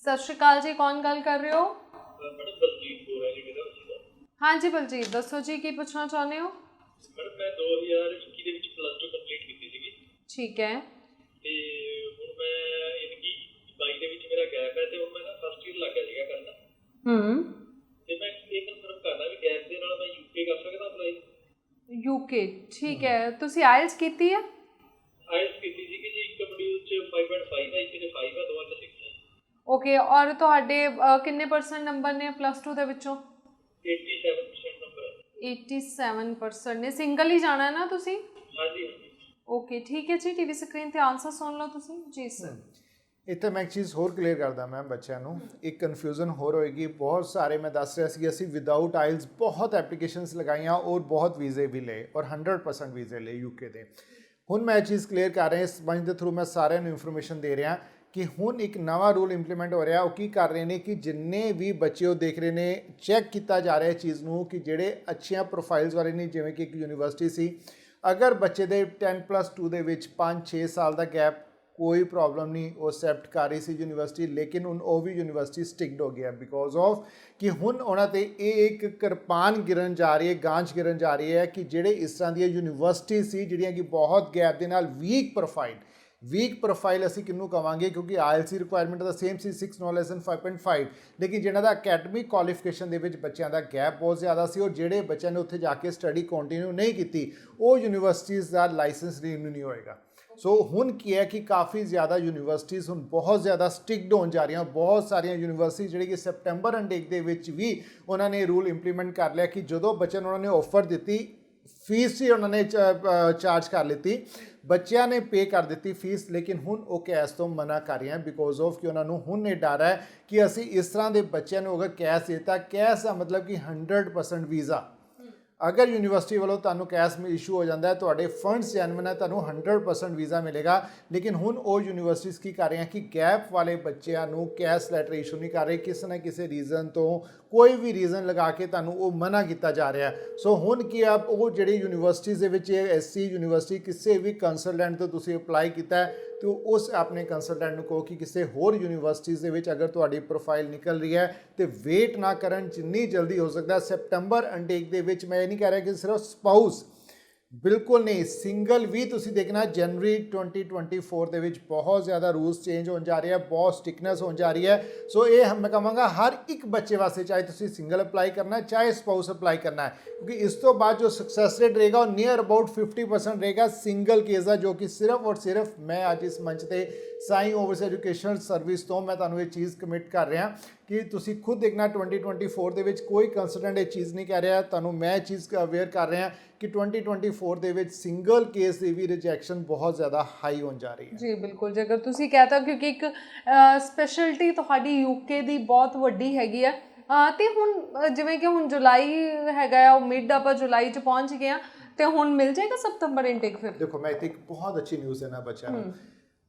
ਸਤਿ ਸ਼੍ਰੀ ਅਕਾਲ ਜੀ, ਕੌਣ ਗੱਲ ਕਰ ਰਹੇ ਹੋ? ਮੈਡਮ ਬਲਜੀਤ ਬੋਲ ਰਿਹਾ ਜੀ ਮੇਰਾ ਸੀਗਾ। ਹਾਂਜੀ ਬਲਜੀਤ, ਦੱਸੋ ਜੀ ਕੀ ਪੁੱਛਣਾ ਚਾਹੁੰਦੇ ਹੋ? ਮੈਡਮ ਮੈਂ 2021 ਦੇ ਵਿੱਚ ਪਲੱਸ 2 ਕੰਪਲੀਟ ਕੀਤੀ ਸੀਗੀ ਠੀਕ ਹੈ। ਤੇ ਹੁਣ ਮੈਂ ਯਾਨੀ ਕਿ 22 ਦੇ ਵਿੱਚ ਮੇਰਾ ਗੈਪ ਹੈ ਤੇ ਹੁਣ ਮੈਂ ਨਾ ਫਸਟ ਈਅਰ ਲੱਗ ਗਿਆ ਸੀਗਾ ਕਰਨਾ। ਤੇ ਮੈਂ ਇਹ ਕਨਫਰਮ ਕਰਨਾ ਵੀ ਗੈਪ ਦੇ ਨਾਲ ਮੈਂ ਯੂਕੇ ਕਰ ਸਕਦਾ ਅਪਲਾਈ? ਯੂਕੇ, ਠੀਕ ਹੈ। ਤੁਸੀਂ ਆਇਲਸ ਕੀਤੀ ਹੈ? ਆਇਲਸ ਕੀਤੀ ਸੀਗੀ ਜੀ, ਇੱਕ ਮੋਡਿਊਲ 'ਚ 5.5 ਹੈ, ਇੱਕ 'ਚ 5 ਹੈ, ਦੋਵਾਂ 'ਚ 6 ਹੈ। ਓਕੇ, ਔਰ ਤੁਹਾਡੇ ਕਿੰਨੇ % ਨੰਬਰ ਨੇ ਪਲੱਸ 2 ਦੇ ਵਿੱਚੋਂ? 87% ਨੰਬਰ ਹੈ। 87% ਨੇ। ਸਿੰਗਲ ਹੀ ਜਾਣਾ ਹੈ ਨਾ ਤੁਸੀਂ? ਹਾਂਜੀ ਹਾਂਜੀ। ਓਕੇ, ਠੀਕ ਹੈ ਜੀ, ਟੀਵੀ ਸਕਰੀਨ ਤੇ ਆਨਸਰ ਸੁਣ ਲਓ ਤੁਸੀਂ ਜੀ ਸਰ। ਇੱਥੇ ਮੈਂ ਇੱਕ ਚੀਜ਼ ਹੋਰ ਕਲੀਅਰ ਕਰਦਾ ਮੈਂ ਬੱਚਿਆਂ ਨੂੰ, ਇੱਕ ਕਨਫਿਊਜ਼ਨ ਹੋਰ ਹੋਏਗੀ। ਬਹੁਤ ਸਾਰੇ ਮੈਂ ਦੱਸ ਰਿਹਾ ਸੀ ਅਸੀਂ ਵਿਦਆਊਟ ਆਇਲਸ ਬਹੁਤ ਐਪਲੀਕੇਸ਼ਨਸ ਲਗਾਈਆਂ ਔਰ ਬਹੁਤ ਵੀਜ਼ੇ ਵੀ ਲਏ ਔਰ 100% ਵੀਜ਼ੇ ਲਏ ਯੂਕੇ ਦੇ। ਹੁਣ ਮੈਂ ਇਹ ਚੀਜ਼ ਕਲੀਅਰ ਕਰ ਰਿਹਾ, ਇਸ ਮੰਚ ਦੇ ਥਰੂ ਮੈਂ ਸਾਰਿਆਂ ਨੂੰ ਇਨਫੋਰਮੇਸ਼ਨ ਦੇ ਰਿਹਾ ਕਿ ਹੁਣ ਇੱਕ ਨਵਾਂ ਰੂਲ ਇੰਪਲੀਮੈਂਟ ਹੋ ਰਿਹਾ। ਉਹ ਕੀ ਕਰ ਰਹੇ ਨੇ ਕਿ ਜਿੰਨੇ ਵੀ ਬੱਚੇ ਉਹ ਦੇਖ ਰਹੇ ਨੇ, ਚੈੱਕ ਕੀਤਾ ਜਾ ਰਿਹਾ ਚੀਜ਼ ਨੂੰ ਕਿ ਜਿਹੜੇ ਅੱਛੀਆਂ ਪ੍ਰੋਫਾਈਲਸ ਵਾਲੇ ਨੇ, ਜਿਵੇਂ ਕਿ ਇੱਕ ਯੂਨੀਵਰਸਿਟੀ ਸੀ, ਅਗਰ ਬੱਚੇ ਦੇ 10+2 ਦੇ ਵਿੱਚ 5-6 ਸਾਲ ਦਾ ਗੈਪ, ਕੋਈ ਪ੍ਰੋਬਲਮ ਨਹੀਂ, ਉਹ ਐਕਸੈਪਟ ਕਰ ਰਹੀ ਸੀ ਯੂਨੀਵਰਸਿਟੀ। ਲੇਕਿਨ ਹੁਣ ਉਹ ਵੀ ਯੂਨੀਵਰਸਿਟੀ ਸਟਿਕਡ ਹੋ ਗਿਆ ਬਿਕੋਜ਼ ਆਫ ਕਿ ਹੁਣ ਉਹਨਾਂ 'ਤੇ ਇਹ ਇੱਕ ਕਿਰਪਾਨ ਗਿਰਨ ਜਾ ਰਹੀ ਹੈ, ਗਾਂਚ ਗਿਰਨ ਜਾ ਰਹੀ ਹੈ ਕਿ ਜਿਹੜੇ ਇਸ ਤਰ੍ਹਾਂ ਦੀਆਂ ਯੂਨੀਵਰਸਿਟੀ ਸੀ ਜਿਹੜੀਆਂ ਕਿ ਬਹੁਤ ਗੈਪ ਦੇ ਨਾਲ ਵੀਕ ਪ੍ਰੋਫਾਈਲ ਅਸੀਂ ਕਿਹਨੂੰ ਕਵਾਂਗੇ, ਕਿਉਂਕਿ ਆਇਲਸੀ ਰਿਕੁਆਇਰਮੈਂਟ ਦਾ ਸੇਮ ਸੀ 6 no less than 5.5, ਲੇਕਿਨ ਜਿਹਨਾਂ ਦਾ ਅਕੈਡਮਿਕ ਕੁਆਲੀਫਿਕੇਸ਼ਨ ਦੇ ਵਿੱਚ ਬੱਚਿਆਂ ਦਾ ਗੈਪ ਬਹੁਤ ਜ਼ਿਆਦਾ ਸੀ, ਔਰ ਜਿਹੜੇ ਬੱਚਿਆਂ ਨੇ ਉੱਥੇ ਜਾ ਕੇ ਸਟੱਡੀ ਕੰਟੀਨਿਊ ਨਹੀਂ ਕੀਤੀ, ਉਹ ਯੂਨੀਵਰਸਿਟੀਜ਼ ਦਾ ਲਾਇਸੈਂਸ ਰਿਨਿਊ ਨਹੀਂ ਹੋਏਗਾ। ਸੋ ਹੁਣ ਕੀ ਹੈ ਕਿ ਕਾਫੀ ਜ਼ਿਆਦਾ ਯੂਨੀਵਰਸਿਟੀਜ਼ ਹੁਣ ਬਹੁਤ ਜ਼ਿਆਦਾ ਸਟ੍ਰਿਕਟ ਹੋਣ ਜਾ ਰਹੀਆਂ। ਬਹੁਤ ਸਾਰੀਆਂ ਯੂਨੀਵਰਸਿਟੀ ਜਿਹੜੀ ਕਿ ਸੈਪਟੈਂਬਰ ਇਨਟੇਕ ਦੇ ਵਿੱਚ ਵੀ ਉਹਨਾਂ ਨੇ ਰੂਲ ਇੰਪਲੀਮੈਂਟ ਕਰ ਲਿਆ ਕਿ ਜਦੋਂ ਬੱਚਿਆਂ ਨੂੰ ਉਹਨਾਂ ਨੇ ਆਫਰ ਦਿੱਤੀ, ਫੀਸ ਹੀ ਉਹਨਾਂ ਨੇ ਚਾਰਜ ਕਰ ਲਿੱਤੀ, ਬੱਚਿਆਂ ਨੇ ਪੇ ਕਰ ਦਿੱਤੀ ਫੀਸ, ਲੇਕਿਨ ਹੁਣ ਉਹ ਕੈਸ਼ ਤੋਂ ਮਨਾ ਕਰ ਰਹੇ ਹਨ ਬਿਕੋਜ਼ ਆਫ ਕਿ ਉਹਨਾਂ ਨੂੰ ਹੁਣ ਇਹ ਡਰ ਹੈ ਕਿ ਅਸੀਂ ਇਸ ਤਰ੍ਹਾਂ ਦੇ ਬੱਚਿਆਂ ਨੂੰ ਅਗਰ ਕੈਸ਼ ਦਿੱਤਾ, ਕੈਸ਼ ਦਾ ਮਤਲਬ ਕਿ 100% ਵੀਜ਼ਾ, ਅਗਰ ਯੂਨੀਵਰਸਿਟੀ ਵੱਲੋਂ ਤੁਹਾਨੂੰ ਕੈਸ਼ ਇਸ਼ੂ ਹੋ ਜਾਂਦਾ ਹੈ, ਤੁਹਾਡੇ ਫੰਡਸ ਜੈਨੂਇਨ ਹੈ, ਤੁਹਾਨੂੰ 100% ਵੀਜ਼ਾ ਮਿਲੇਗਾ। ਲੇਕਿਨ ਹੁਣ ਉਹ ਯੂਨੀਵਰਸਿਟੀਜ਼ ਕੀ ਕਰ ਰਹੀਆਂ ਕਿ ਗੈਪ ਵਾਲੇ ਬੱਚਿਆਂ ਨੂੰ ਕੈਸ਼ ਲੈਟਰ ਇਸ਼ੂ ਨਹੀਂ ਕਰ ਰਹੇ, ਕਿਸੇ ਨਾ ਕਿਸੇ ਰੀਜ਼ਨ ਤੋਂ, ਕੋਈ ਵੀ ਰੀਜ਼ਨ ਲਗਾ ਕੇ ਤੁਹਾਨੂੰ ਉਹ ਮਨਾ ਕੀਤਾ ਜਾ ਰਿਹਾ। ਸੋ ਹੁਣ ਕੀ ਆ, ਉਹ ਜਿਹੜੀ ਯੂਨੀਵਰਸਿਟੀਜ਼ ਦੇ ਵਿੱਚ ਐਸਸੀ ਯੂਨੀਵਰਸਿਟੀ ਕਿਸੇ ਵੀ ਕੰਸਲਟੈਂਟ ਤੋਂ ਤੁਸੀਂ ਅਪਲਾਈ ਕੀਤਾ तो उस अपने कंसल्टेंट ਨੂੰ ਕਹੋ ਕਿ ਕਿਸੇ ਹੋਰ ਯੂਨੀਵਰਸਿਟੀਜ਼ ਦੇ ਵਿੱਚ ਅਗਰ ਤੁਹਾਡੀ ਪ੍ਰੋਫਾਈਲ ਨਿਕਲ ਰਹੀ ਹੈ ਤੇ ਵੇਟ ਨਾ ਕਰਨ, ਜਿੰਨੀ ਜਲਦੀ ਹੋ ਸਕਦਾ ਸੈਪਟੰਬਰ ਇਨਟੇਕ ਦੇ ਵਿੱਚ। ਮੈਂ ਇਹ ਨਹੀਂ ਕਹਿ ਰਿਹਾ ਕਿ ਸਿਰਫ ਸਪਾਊਸ, ਬਿਲਕੁਲ ਨਹੀਂ, ਸਿੰਗਲ ਵੀ ਤੁਸੀਂ ਦੇਖਣਾ ਜਨਵਰੀ 2024 ਦੇ ਵਿੱਚ ਬਹੁਤ ਜ਼ਿਆਦਾ ਰੂਲਸ ਚੇਂਜ ਹੋਣ ਜਾ ਰਹੇ ਆ, ਬਹੁਤ ਸਟਿਕਨੈਸ ਹੋਣ ਜਾ ਰਹੀ ਹੈ। ਸੋ ਇਹ ਮੈਂ ਕਹਾਂਗਾ ਹਰ ਇੱਕ ਬੱਚੇ ਵਾਸਤੇ, ਚਾਹੇ ਤੁਸੀਂ ਸਿੰਗਲ ਅਪਲਾਈ ਕਰਨਾ ਚਾਹੇ ਸਪਾਊਸ ਅਪਲਾਈ ਕਰਨਾ ਹੈ, ਕਿਉਂਕਿ ਇਸ ਤੋਂ ਬਾਅਦ ਜੋ ਸਕਸੈਸ ਰੇਟ ਰਹੇਗਾ ਉਹ ਨੀਅਰ ਅਬਾਊਟ 50% ਰਹੇਗਾ ਸਿੰਗਲ ਕੇਸ ਦਾ, ਜੋ ਕਿ ਸਿਰਫ ਔਰ ਸਿਰਫ ਮੈਂ ਅੱਜ ਇਸ ਮੰਚ ਤੇ ਸਾਈ ਓਵਰਸੀਜ਼ ਐਜੂਕੇਸ਼ਨ ਸਰਵਿਸ ਤੋਂ ਮੈਂ ਤੁਹਾਨੂੰ ਇਹ ਚੀਜ਼ ਕਮਿਟ ਕਰ ਰਿਹਾ ਕਿ ਤੁਸੀਂ ਖੁਦ ਦੇਖਣਾ 2024 ਦੇ ਵਿੱਚ ਕੋਈ ਕੰਸਲਟੈਂਟ ਇਹ ਚੀਜ਼ ਨਹੀਂ ਕਹਿ ਰਿਹਾ, ਤੁਹਾਨੂੰ ਮੈਂ ਇਹ ਚੀਜ਼ ਅਵੇਅਰ ਕਰ ਰਿਹਾ ਕਿ 2024 ਦੇ ਵਿੱਚ ਸਿੰਗਲ ਕੇਸ ਦੀ ਵੀ ਰਿਜੈਕਸ਼ਨ ਬਹੁਤ ਜ਼ਿਆਦਾ ਹਾਈ ਹੋਣ ਜਾ ਰਹੀ ਹੈ। ਜੀ ਬਿਲਕੁਲ, ਜੇਕਰ ਤੁਸੀਂ ਕਹਤਾ ਕਿਉਂਕਿ ਇੱਕ ਸਪੈਸ਼ਲਿਟੀ ਤੁਹਾਡੀ ਯੂਕੇ ਦੀ ਬਹੁਤ ਵੱਡੀ ਹੈਗੀ ਆ, ਤੇ ਹੁਣ ਜਿਵੇਂ ਕਿ ਹੁਣ ਜੁਲਾਈ ਹੈਗਾ ਆ, ਉਹ ਮਿਡ ਆਪਾਂ ਜੁਲਾਈ 'ਚ ਪਹੁੰਚ ਗਏ ਆ, ਤੇ ਹੁਣ ਮਿਲ ਜਾਏਗਾ ਸਤੰਬਰ ਇਨਟੇਕ ਫਿਰ? ਦੇਖੋ ਮੈਂ ਇੱਥੇ ਇੱਕ ਬਹੁਤ ਅੱਛੀ ਨਿਊਜ਼ ਦੇਣਾ ਬੱਚਿਆਂ ਨੂੰ।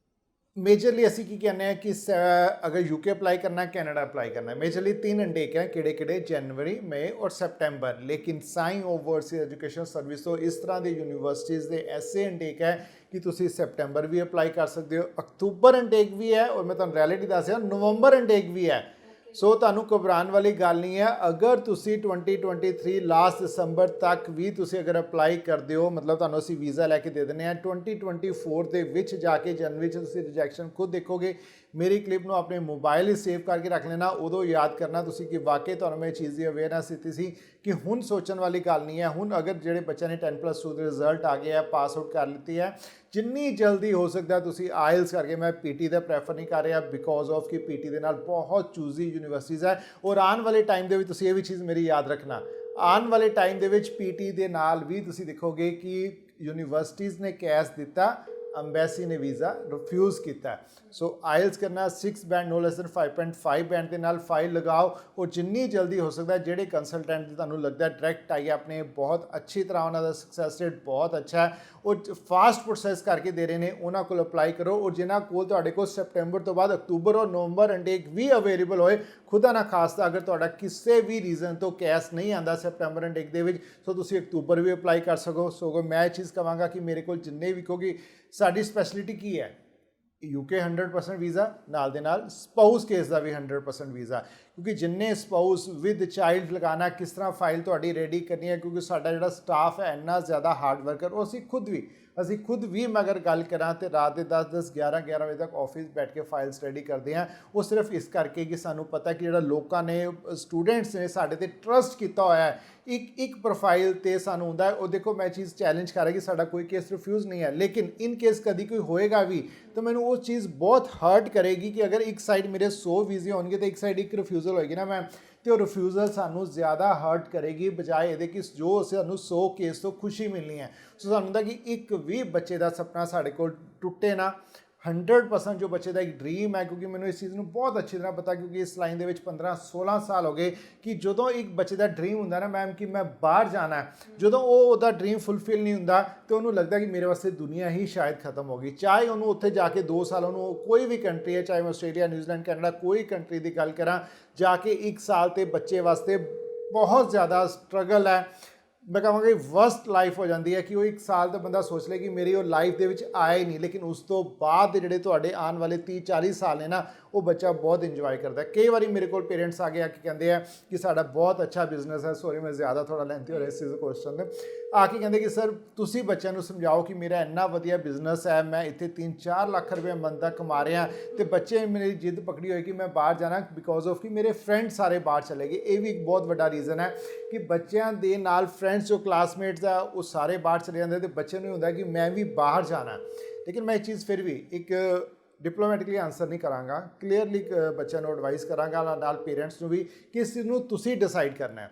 ਮੇਜਰਲੀ ਅਸੀਂ ਕੀ ਕਹਿੰਦੇ ਹਾਂ ਕਿ ਅਗਰ ਯੂਕੇ ਅਪਲਾਈ ਕਰਨਾ, ਕੈਨੇਡਾ ਅਪਲਾਈ ਕਰਨਾ, ਮੇਜਰਲੀ 3 ਇਨਟੇਕ ਹੈ, ਕਿਹੜੇ ਜਨਵਰੀ, ਮਈ ਔਰ ਸੈਪਟੈਂਬਰ। ਲੇਕਿਨ ਸਾਈ ਓਵਰਸੀਜ਼ ਐਜੂਕੇਸ਼ਨ ਸਰਵਿਸ ਤੋਂ ਇਸ ਤਰ੍ਹਾਂ ਦੀ ਯੂਨੀਵਰਸਿਟੀਜ਼ ਦੇ ਐਸੇ ਇਨਟੇਕ ਹੈ ਕਿ ਤੁਸੀਂ ਸੈਪਟੈਂਬਰ ਵੀ ਅਪਲਾਈ ਕਰ ਸਕਦੇ ਹੋ, ਅਕਤੂਬਰ ਇਨਟੇਕ ਵੀ ਹੈ, ਔਰ ਮੈਂ ਤੁਹਾਨੂੰ ਰਿਐਲਿਟੀ ਦੱਸ ਰਿਹਾ ਨਵੰਬਰ ਇਨਟੇਕ ਵੀ ਹੈ। ਸੋ ਤੁਹਾਨੂੰ ਘਬਰਾਉਣ ਵਾਲੀ ਗੱਲ ਨਹੀਂ ਹੈ। ਅਗਰ ਤੁਸੀਂ 2023 ਲਾਸਟ ਦਸੰਬਰ ਤੱਕ ਵੀ ਤੁਸੀਂ ਅਗਰ ਅਪਲਾਈ ਕਰਦੇ ਹੋ, ਮਤਲਬ ਤੁਹਾਨੂੰ ਅਸੀਂ ਵੀਜ਼ਾ ਲੈ ਕੇ ਦੇ ਦਿੰਦੇ ਹਾਂ, 2024 ਦੇ ਵਿੱਚ ਜਾ ਕੇ ਜਨਵਰੀ 'ਚ ਤੁਸੀਂ ਰਿਜੈਕਸ਼ਨ ਖੁਦ ਦੇਖੋਗੇ। ਮੇਰੀ ਕਲਿੱਪ ਨੂੰ ਆਪਣੇ ਮੋਬਾਈਲ ਹੀ ਸੇਵ ਕਰਕੇ ਰੱਖ ਲੈਣਾ, ਉਦੋਂ ਯਾਦ ਕਰਨਾ ਤੁਸੀਂ ਕਿ ਵਾਕਈ ਤੁਹਾਨੂੰ ਮੈਂ ਇਹ ਚੀਜ਼ ਦੀ ਅਵੇਅਰਨੈਸ ਦਿੱਤੀ ਸੀ ਕਿ ਹੁਣ ਸੋਚਣ ਵਾਲੀ ਗੱਲ ਨਹੀਂ ਹੈ। ਹੁਣ ਅਗਰ ਜਿਹੜੇ ਬੱਚਿਆਂ ਨੇ 10+2 ਦੇ ਰਿਜ਼ਲਟ ਆ ਗਏ ਹੈ, ਪਾਸ ਆਊਟ ਕਰ ਲਿੱਤੀ ਹੈ, ਜਿੰਨੀ ਜਲਦੀ ਹੋ ਸਕਦਾ ਤੁਸੀਂ ਆਇਲਸ ਕਰਕੇ, ਮੈਂ ਪੀਟੀ ਦਾ ਪ੍ਰੈਫਰ ਨਹੀਂ ਕਰ ਰਿਹਾ ਬਿਕੋਜ਼ ਆਫ ਕਿ ਪੀਟੀ ਦੇ ਨਾਲ ਬਹੁਤ ਚੂਜ਼ੀ ਯੂਨੀਵਰਸਿਟੀਜ਼ ਹੈ। ਔਰ ਆਉਣ ਵਾਲੇ ਟਾਈਮ ਦੇ ਵਿੱਚ ਤੁਸੀਂ ਇਹ ਵੀ ਚੀਜ਼ ਮੇਰੀ ਯਾਦ ਰੱਖਣਾ, ਆਉਣ ਵਾਲੇ ਟਾਈਮ ਦੇ ਵਿੱਚ ਪੀਟੀ ਦੇ ਨਾਲ ਵੀ ਤੁਸੀਂ ਦੇਖੋਗੇ ਕਿ ਯੂਨੀਵਰਸਿਟੀਜ਼ ਨੇ ਕੈਸ਼ ਦਿੱਤਾ, ਅੰਬੈਸੀ ਨੇ ਵੀਜ਼ਾ ਰਿਫਿਊਜ਼ ਕੀਤਾ। ਸੋ ਆਇਲਸ ਕਰਨਾ 6 ਬੈਂਡ ਨੋ ਲੈਸ ਦੈਨ 5.5 ਬੈਂਡ ਦੇ ਨਾਲ ਫਾਈਲ ਲਗਾਓ, ਔਰ ਜਿੰਨੀ ਜਲਦੀ ਹੋ ਸਕਦਾ ਜਿਹੜੇ ਕੰਸਲਟੈਂਟ ਦੀ ਤੁਹਾਨੂੰ ਲੱਗਦਾ ਡਾਇਰੈਕਟ ਆਈ ਆਪਣੇ ਬਹੁਤ ਅੱਛੀ ਤਰ੍ਹਾਂ, ਉਹਨਾਂ ਦਾ ਸਕਸੈਸ ਰੇਟ ਬਹੁਤ ਅੱਛਾ ਹੈ, ਉਹ ਫਾਸਟ ਪ੍ਰੋਸੈਸ ਕਰਕੇ ਦੇ ਰਹੇ ਨੇ, ਉਹਨਾਂ ਕੋਲ ਅਪਲਾਈ ਕਰੋ। ਔਰ ਜਿਨ੍ਹਾਂ ਕੋਲ ਤੁਹਾਡੇ ਕੋਲ ਸੈਪਟੈਂਬਰ ਤੋਂ ਬਾਅਦ ਅਕਤੂਬਰ ਔਰ ਨਵੰਬਰ ਇਨਟੇਕ ਵੀ ਅਵੇਲੇਬਲ ਹੋਏ, ਖੁਦਾ ਨਾ ਖਾਸਤਾ ਅਗਰ ਤੁਹਾਡਾ ਕਿਸੇ ਵੀ ਰੀਜ਼ਨ ਤੋਂ ਕੈਸ਼ ਨਹੀਂ ਆਉਂਦਾ ਸੈਪਟੈਂਬਰ ਇਨਟੇਕ ਦੇ ਵਿੱਚ, ਸੋ ਤੁਸੀਂ ਅਕਤੂਬਰ ਵੀ ਅਪਲਾਈ ਕਰ ਸਕੋ। ਸੋ ਮੈਂ ਇਹ ਚੀਜ਼ ਕਹਾਂਗਾ ਕਿ ਮੇਰੇ ਕੋਲ ਜਿੰਨੇ ਵੀ, ਕਿਉਂਕਿ ਸਾਡੀ ਸਪੈਸ਼ਲਿਟੀ ਕੀ ਹੈ, ਯੂਕੇ 100% ਵੀਜ਼ਾ, ਨਾਲ ਦੇ ਨਾਲ ਸਪਾਊਸ ਕੇਸ ਦਾ ਵੀ 100% ਵੀਜ਼ਾ, ਕਿਉਂਕਿ ਜਿੰਨੇ ਸਪਾਊਸ ਵਿਦ ਚਾਈਲਡ ਲਗਾਉਣਾ, ਕਿਸ ਤਰ੍ਹਾਂ ਫਾਈਲ ਤੁਹਾਡੀ ਰੈਡੀ ਕਰਨੀ ਹੈ, ਕਿਉਂਕਿ ਸਾਡਾ ਜਿਹੜਾ ਸਟਾਫ ਹੈ ਇੰਨਾ ਜ਼ਿਆਦਾ ਹਾਰਡ ਵਰਕਰ, ਉਹ ਅਸੀਂ ਖੁਦ ਵੀ ਮੈਂ ਅਗਰ ਗੱਲ ਕਰਾਂ ਤੇ ਰਾਤ ਦੇ 10 11 ਵਜੇ ਤੱਕ ਆਫਿਸ ਬੈਠ ਕੇ ਫਾਈਲਸ ਰੈਡੀ ਕਰਦੇ ਹਾਂ। ਉਹ ਸਿਰਫ ਇਸ ਕਰਕੇ ਕਿ ਸਾਨੂੰ ਪਤਾ ਕਿ ਜਿਹੜਾ ਲੋਕਾਂ ਨੇ, ਸਟੂਡੈਂਟਸ ਨੇ ਸਾਡੇ ਤੇ ਟਰਸਟ ਕੀਤਾ ਹੋਇਆ ਹੈ, ਇੱਕ ਪ੍ਰੋਫਾਈਲ ਤੇ ਸਾਨੂੰ ਹੁੰਦਾ ਹੈ। ਉਹ ਦੇਖੋ ਮੈਂ ਚੀਜ਼ ਚੈਲੰਜ ਕਰ ਰਿਹਾ ਕਿ ਸਾਡਾ ਕੋਈ ਕੇਸ ਰਿਫਿਊਜ਼ ਨਹੀਂ ਹੈ, ਲੇਕਿਨ ਇਨ ਕੇਸ ਕਦੀ ਕੋਈ ਹੋਏਗਾ ਵੀ ਤਾਂ ਮੈਨੂੰ ਉਹ ਚੀਜ਼ ਬਹੁਤ ਹਰਟ ਕਰੇਗੀ ਕਿ ਅਗਰ ਇੱਕ ਸਾਈਡ ਮੇਰੇ 100 ਵੀਜ਼ੇ ਹੋਣਗੇ ਤੇ ਇੱਕ ਸਾਈਡ ਇੱਕ ਰਿਫਿਊਜ਼ਲ ਹੋਏਗੀ ਨਾ ਮੈਮ, ਤੇ ਉਹ ਰਿਫਿਊਜ਼ਲ ਸਾਨੂੰ ਜ਼ਿਆਦਾ ਹਰਟ ਕਰੇਗੀ ਬਜਾਏ ਇਹਦੇ ਕਿ ਜੋ ਸਾਨੂੰ 100 ਕੇਸ ਤੋਂ ਖੁਸ਼ੀ ਮਿਲਣੀ ਹੈ। ਸੋ ਸਾਨੂੰ ਹੁੰਦਾ ਕਿ ਇੱਕ ਵੀ ਬੱਚੇ ਦਾ ਸੁਪਨਾ ਸਾਡੇ ਕੋਲ ਟੁੱਟੇ ਨਾ। 100% ਜੋ ਬੱਚੇ ਦਾ ਇੱਕ ਡ੍ਰੀਮ ਹੈ, ਕਿਉਂਕਿ ਮੈਨੂੰ ਇਸ ਚੀਜ਼ ਨੂੰ ਬਹੁਤ ਅੱਛੀ ਤਰ੍ਹਾਂ ਪਤਾ, ਕਿਉਂਕਿ ਇਸ ਲਾਈਨ ਦੇ ਵਿੱਚ 15-16 ਸਾਲ ਹੋ ਗਏ, ਕਿ ਜਦੋਂ ਇੱਕ ਬੱਚੇ ਦਾ ਡ੍ਰੀਮ ਹੁੰਦਾ ਨਾ ਮੈਮ ਕਿ ਮੈਂ ਬਾਹਰ ਜਾਣਾ ਹੈ, ਜਦੋਂ ਉਹਦਾ ਡ੍ਰੀਮ ਫੁੱਲਫਿਲ ਨਹੀਂ ਹੁੰਦਾ ਤੇ ਉਹਨੂੰ ਲੱਗਦਾ ਕਿ ਮੇਰੇ ਵਾਸਤੇ ਦੁਨੀਆ ਹੀ ਸ਼ਾਇਦ ਖਤਮ ਹੋ ਗਈ। ਚਾਹੇ ਉਹਨੂੰ ਉੱਥੇ ਜਾ ਕੇ 2 ਸਾਲ ਉਹਨੂੰ ਕੋਈ ਵੀ ਕੰਟਰੀ ਹੈ, ਚਾਹੇ ਮੈਂ ਆਸਟ੍ਰੇਲੀਆ, ਨਿਊਜ਼ੀਲੈਂਡ, ਕੈਨੇਡਾ, ਕੋਈ ਕੰਟਰੀ ਦੀ ਗੱਲ ਕਰਾਂ, ਜਾ ਕੇ 1 ਸਾਲ ਤੇ ਬੱਚੇ ਵਾਸਤੇ ਬਹੁਤ ਜ਼ਿਆਦਾ ਸਟਰਗਲ ਹੈ। ਮੈਂ ਕਹਾਂਗਾ ਵਰਸਟ ਲਾਈਫ ਹੋ ਜਾਂਦੀ ਹੈ ਕਿ ਉਹ 1 ਸਾਲ ਦਾ ਬੰਦਾ ਸੋਚ ਲੇ ਕਿ ਮੇਰੀ ਉਹ ਲਾਈਫ ਦੇ ਵਿੱਚ ਆਏ ਨਹੀਂ, ਲੇਕਿਨ ਉਸ ਤੋਂ ਬਾਅਦ ਦੇ ਜਿਹੜੇ ਤੁਹਾਡੇ ਆਉਣ ਵਾਲੇ 30-40 ਸਾਲ ਨੇ ਨਾ, ਉਹ ਬੱਚਾ ਬਹੁਤ ਇੰਜੋਏ ਕਰਦਾ। ਕਈ ਵਾਰੀ ਮੇਰੇ ਕੋਲ ਪੇਰੈਂਟਸ ਆ ਕੇ ਕਹਿੰਦੇ ਆ ਕਿ ਸਾਡਾ ਬਹੁਤ ਅੱਛਾ ਬਿਜ਼ਨਸ ਹੈ, ਸੌਰੀ ਮੈਂ ਜ਼ਿਆਦਾ ਥੋੜਾ ਲੈਂਥੀ ਹੋ ਰਿਹਾ ਇਸ ਚੀਜ਼ ਦਾ ਕੁਐਸਚਨ ਦੇ, ਆ ਕੇ ਕਹਿੰਦੇ ਕਿ ਸਰ ਤੁਸੀਂ ਬੱਚਿਆਂ ਨੂੰ ਸਮਝਾਓ ਕਿ ਮੇਰਾ ਇੰਨਾ ਵਧੀਆ ਬਿਜ਼ਨਸ ਹੈ, ਮੈਂ ਇੱਥੇ 3-4 ਲੱਖ ਰੁਪਏ ਮੰਥ ਦਾ ਕਮਾ ਰਿਹਾ, ਤੇ ਬੱਚੇ ਮੇਰੀ ਜਿੱਦ ਪਕੜੀ ਹੋਈ ਕਿ ਮੈਂ ਬਾਹਰ ਜਾਣਾ ਬਿਕੋਜ਼ ਆਫ ਕਿ ਮੇਰੇ ਫਰੈਂਡ ਸਾਰੇ ਬਾਹਰ ਚਲੇ ਗਏ। ਇਹ ਵੀ ਇੱਕ ਬਹੁਤ ਵੱਡਾ ਰੀਜ਼ਨ ਹੈ ਕਿ ਬੱਚਿਆਂ ਦੇ ਨਾਲ ਫਰੈਂਡਸ ਜੋ ਕਲਾਸਮੇਟਸ ਆ ਉਹ ਸਾਰੇ ਬਾਹਰ ਚਲੇ ਜਾਂਦੇ, ਤੇ ਬੱਚੇ ਨੂੰ ਹੁੰਦਾ ਕਿ ਮੈਂ ਵੀ ਬਾਹਰ ਜਾਣਾ। ਲੇਕਿਨ ਮੈਂ ਇਹ ਚੀਜ਼ ਫਿਰ ਵੀ ਇੱਕ ਡਿਪਲੋਮੈਟਿਕਲੀ ਆਨਸਰ ਨਹੀਂ ਕਰਾਂਗਾ, ਕਲੀਅਰਲੀ ਬੱਚਿਆਂ ਨੂੰ ਐਡਵਾਈਸ ਕਰਾਂਗਾ, ਨਾਲ ਪੇਰੈਂਟਸ ਨੂੰ ਵੀ ਕਿ ਇਸ ਨੂੰ ਤੁਸੀਂ ਡਿਸਾਈਡ ਕਰਨਾ ਹੈ।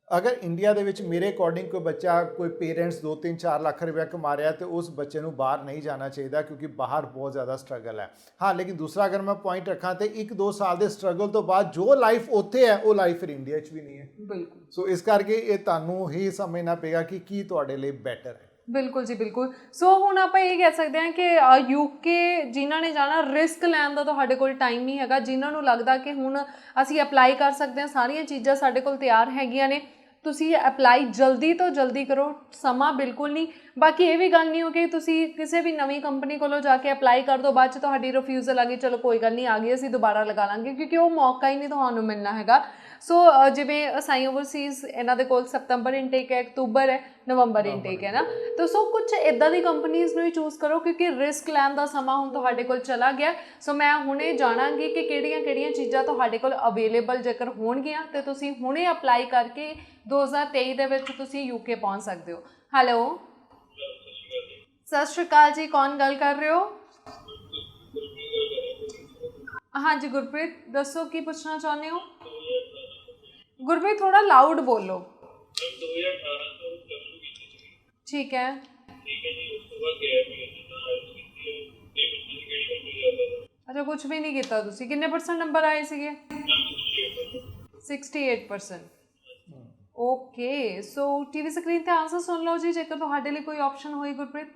ਅਗਰ ਇੰਡੀਆ ਦੇ ਵਿੱਚ ਮੇਰੇ ਅਕੋਰਡਿੰਗ ਕੋਈ ਬੱਚਾ, ਕੋਈ ਪੇਰੈਂਟਸ 2-3-4 ਲੱਖ ਰੁਪਇਆ ਕਮਾ ਰਿਹਾ ਤੇ ਉਸ ਬੱਚੇ ਨੂੰ ਬਾਹਰ ਨਹੀਂ ਜਾਣਾ ਚਾਹੀਦਾ, ਕਿਉਂਕਿ ਬਾਹਰ ਬਹੁਤ ਜ਼ਿਆਦਾ ਸਟਰਗਲ ਹੈ। ਹਾਂ, ਲੇਕਿਨ ਦੂਸਰਾ ਅਗਰ ਮੈਂ ਪੁਆਇੰਟ ਰੱਖਾਂ ਤੇ 1-2 ਸਾਲ ਦੇ ਸਟਰਗਲ ਤੋਂ ਬਾਅਦ ਜੋ ਲਾਈਫ ਉੱਥੇ ਹੈ ਉਹ ਲਾਈਫ ਫਿਰ ਇੰਡੀਆ 'ਚ ਵੀ ਨਹੀਂ ਹੈ। ਬਿਲਕੁਲ। ਸੋ ਇਸ ਕਰਕੇ ਇਹ ਤੁਹਾਨੂੰ ਹੀ ਸਮਝਣਾ ਪਏਗਾ ਕਿ ਕੀ ਤੁਹਾਡੇ ਲਈ ਬੈਟਰ ਹੈ। ਬਿਲਕੁਲ ਜੀ, ਬਿਲਕੁਲ। ਸੋ ਹੁਣ ਆਪਾਂ ਇਹ ਕਹਿ ਸਕਦੇ ਹਾਂ ਕਿ ਯੂਕੇ ਜਿਨ੍ਹਾਂ ਨੇ ਜਾਣਾ, ਰਿਸਕ ਲੈਣ ਦਾ ਤੁਹਾਡੇ ਕੋਲ ਟਾਈਮ ਨਹੀਂ ਹੈਗਾ। ਜਿਨ੍ਹਾਂ ਨੂੰ ਲੱਗਦਾ ਕਿ ਹੁਣ ਅਸੀਂ ਅਪਲਾਈ ਕਰ ਸਕਦੇ ਹਾਂ, ਸਾਰੀਆਂ ਚੀਜ਼ਾਂ ਸਾਡੇ ਕੋਲ ਤਿਆਰ ਹੈਗੀਆਂ ਨੇ, ਤੁਸੀਂ ਅਪਲਾਈ ਜਲਦੀ ਤੋਂ ਜਲਦੀ ਕਰੋ, ਸਮਾਂ ਬਿਲਕੁਲ ਨਹੀਂ। ਬਾਕੀ ਇਹ ਵੀ ਗੱਲ ਨਹੀਂ ਹੋ ਕਿ ਤੁਸੀਂ ਕਿਸੇ ਵੀ ਨਵੀਂ ਕੰਪਨੀ ਕੋਲੋਂ ਜਾ ਕੇ ਅਪਲਾਈ ਕਰ ਦਿਓ, ਬਾਅਦ 'ਚ ਤੁਹਾਡੀ ਰਿਫਿਊਜ਼ਲ ਆ ਗਈ, ਚਲੋ ਕੋਈ ਗੱਲ ਨਹੀਂ ਆ ਗਈ ਅਸੀਂ ਦੁਬਾਰਾ ਲਗਾ ਲਾਂਗੇ, ਕਿਉਂਕਿ ਉਹ ਮੌਕਾ ਹੀ ਨਹੀਂ ਤੁਹਾਨੂੰ ਮਿਲਣਾ ਹੈਗਾ। ਸੋ ਜਿਵੇਂ ਸਾਈ ਓਵਰਸੀਜ਼ ਇਹਨਾਂ ਦੇ ਕੋਲ ਸਤੰਬਰ ਇਨਟੇਕ ਹੈ, ਅਕਤੂਬਰ ਹੈ, ਨਵੰਬਰ ਇਨਟੇਕ ਹੈ ਨਾ, ਤਾਂ ਸੋ ਕੁਝ ਇੱਦਾਂ ਦੀ ਕੰਪਨੀਜ਼ ਨੂੰ ਹੀ ਚੂਜ਼ ਕਰੋ, ਕਿਉਂਕਿ ਰਿਸਕ ਲੈਣ ਦਾ ਸਮਾਂ ਹੁਣ ਤੁਹਾਡੇ ਕੋਲ ਚਲਾ ਗਿਆ। ਸੋ ਮੈਂ ਹੁਣੇ ਜਾਣਾਂਗੀ ਕਿ ਕਿਹੜੀਆਂ ਚੀਜ਼ਾਂ ਤੁਹਾਡੇ ਕੋਲ ਅਵੇਲੇਬਲ ਜੇਕਰ ਹੋਣਗੀਆਂ ਤੇ ਤੁਸੀਂ ਹੁਣੇ ਅਪਲਾਈ ਕਰਕੇ 2023 ਦੇ ਵਿੱਚ ਤੁਸੀਂ ਯੂਕੇ ਪਹੁੰਚ ਸਕਦੇ ਹੋ। ਹੈਲੋ, ਸਤਿ ਸ਼੍ਰੀ ਅਕਾਲ ਜੀ, ਕੌਣ ਗੱਲ ਕਰ ਰਹੇ ਹੋ? ਹਾਂਜੀ ਗੁਰਪ੍ਰੀਤ, ਦੱਸੋ ਕੀ ਪੁੱਛਣਾ ਚਾਹੁੰਦੇ ਹੋ? ਗੁਰਪ੍ਰੀਤ ਥੋੜਾ ਲਾਊਡ ਬੋਲੋ। 2018 ਤੋਂ ਪਲੱਸ 2 ਕੀਤੀ ਸੀ। ਠੀਕ ਹੈ ਜੀ, ਉਸ ਤੋਂ ਬਾਅਦ ਗੈਪ ਹੀ ਜਿੱਦਾਂ ਆਇਲਸ ਕੀਤੀ ਹੈ, ਤੇ ਬੱਚੇ ਕਿਹੜੀ ਕੰਟਰੀ ਜਾਂਦਾ? ਅੱਛਾ, ਕੁਝ ਵੀ ਨਹੀਂ ਕੀਤਾ ਤੁਸੀਂ। ਕਿੰਨੇ % ਨੰਬਰ ਆਏ ਸੀਗੇ? 68%। ਓਕੇ, ਸੋ ਟੀਵੀ ਸਕਰੀਨ ਤੇ ਆਨਸਰ ਸੁਣ ਲਓ ਜੀ, ਜੇਕਰ ਤੁਹਾਡੇ ਲਈ ਕੋਈ ਆਪਸ਼ਨ ਹੋਈ ਗੁਰਪ੍ਰੀਤ।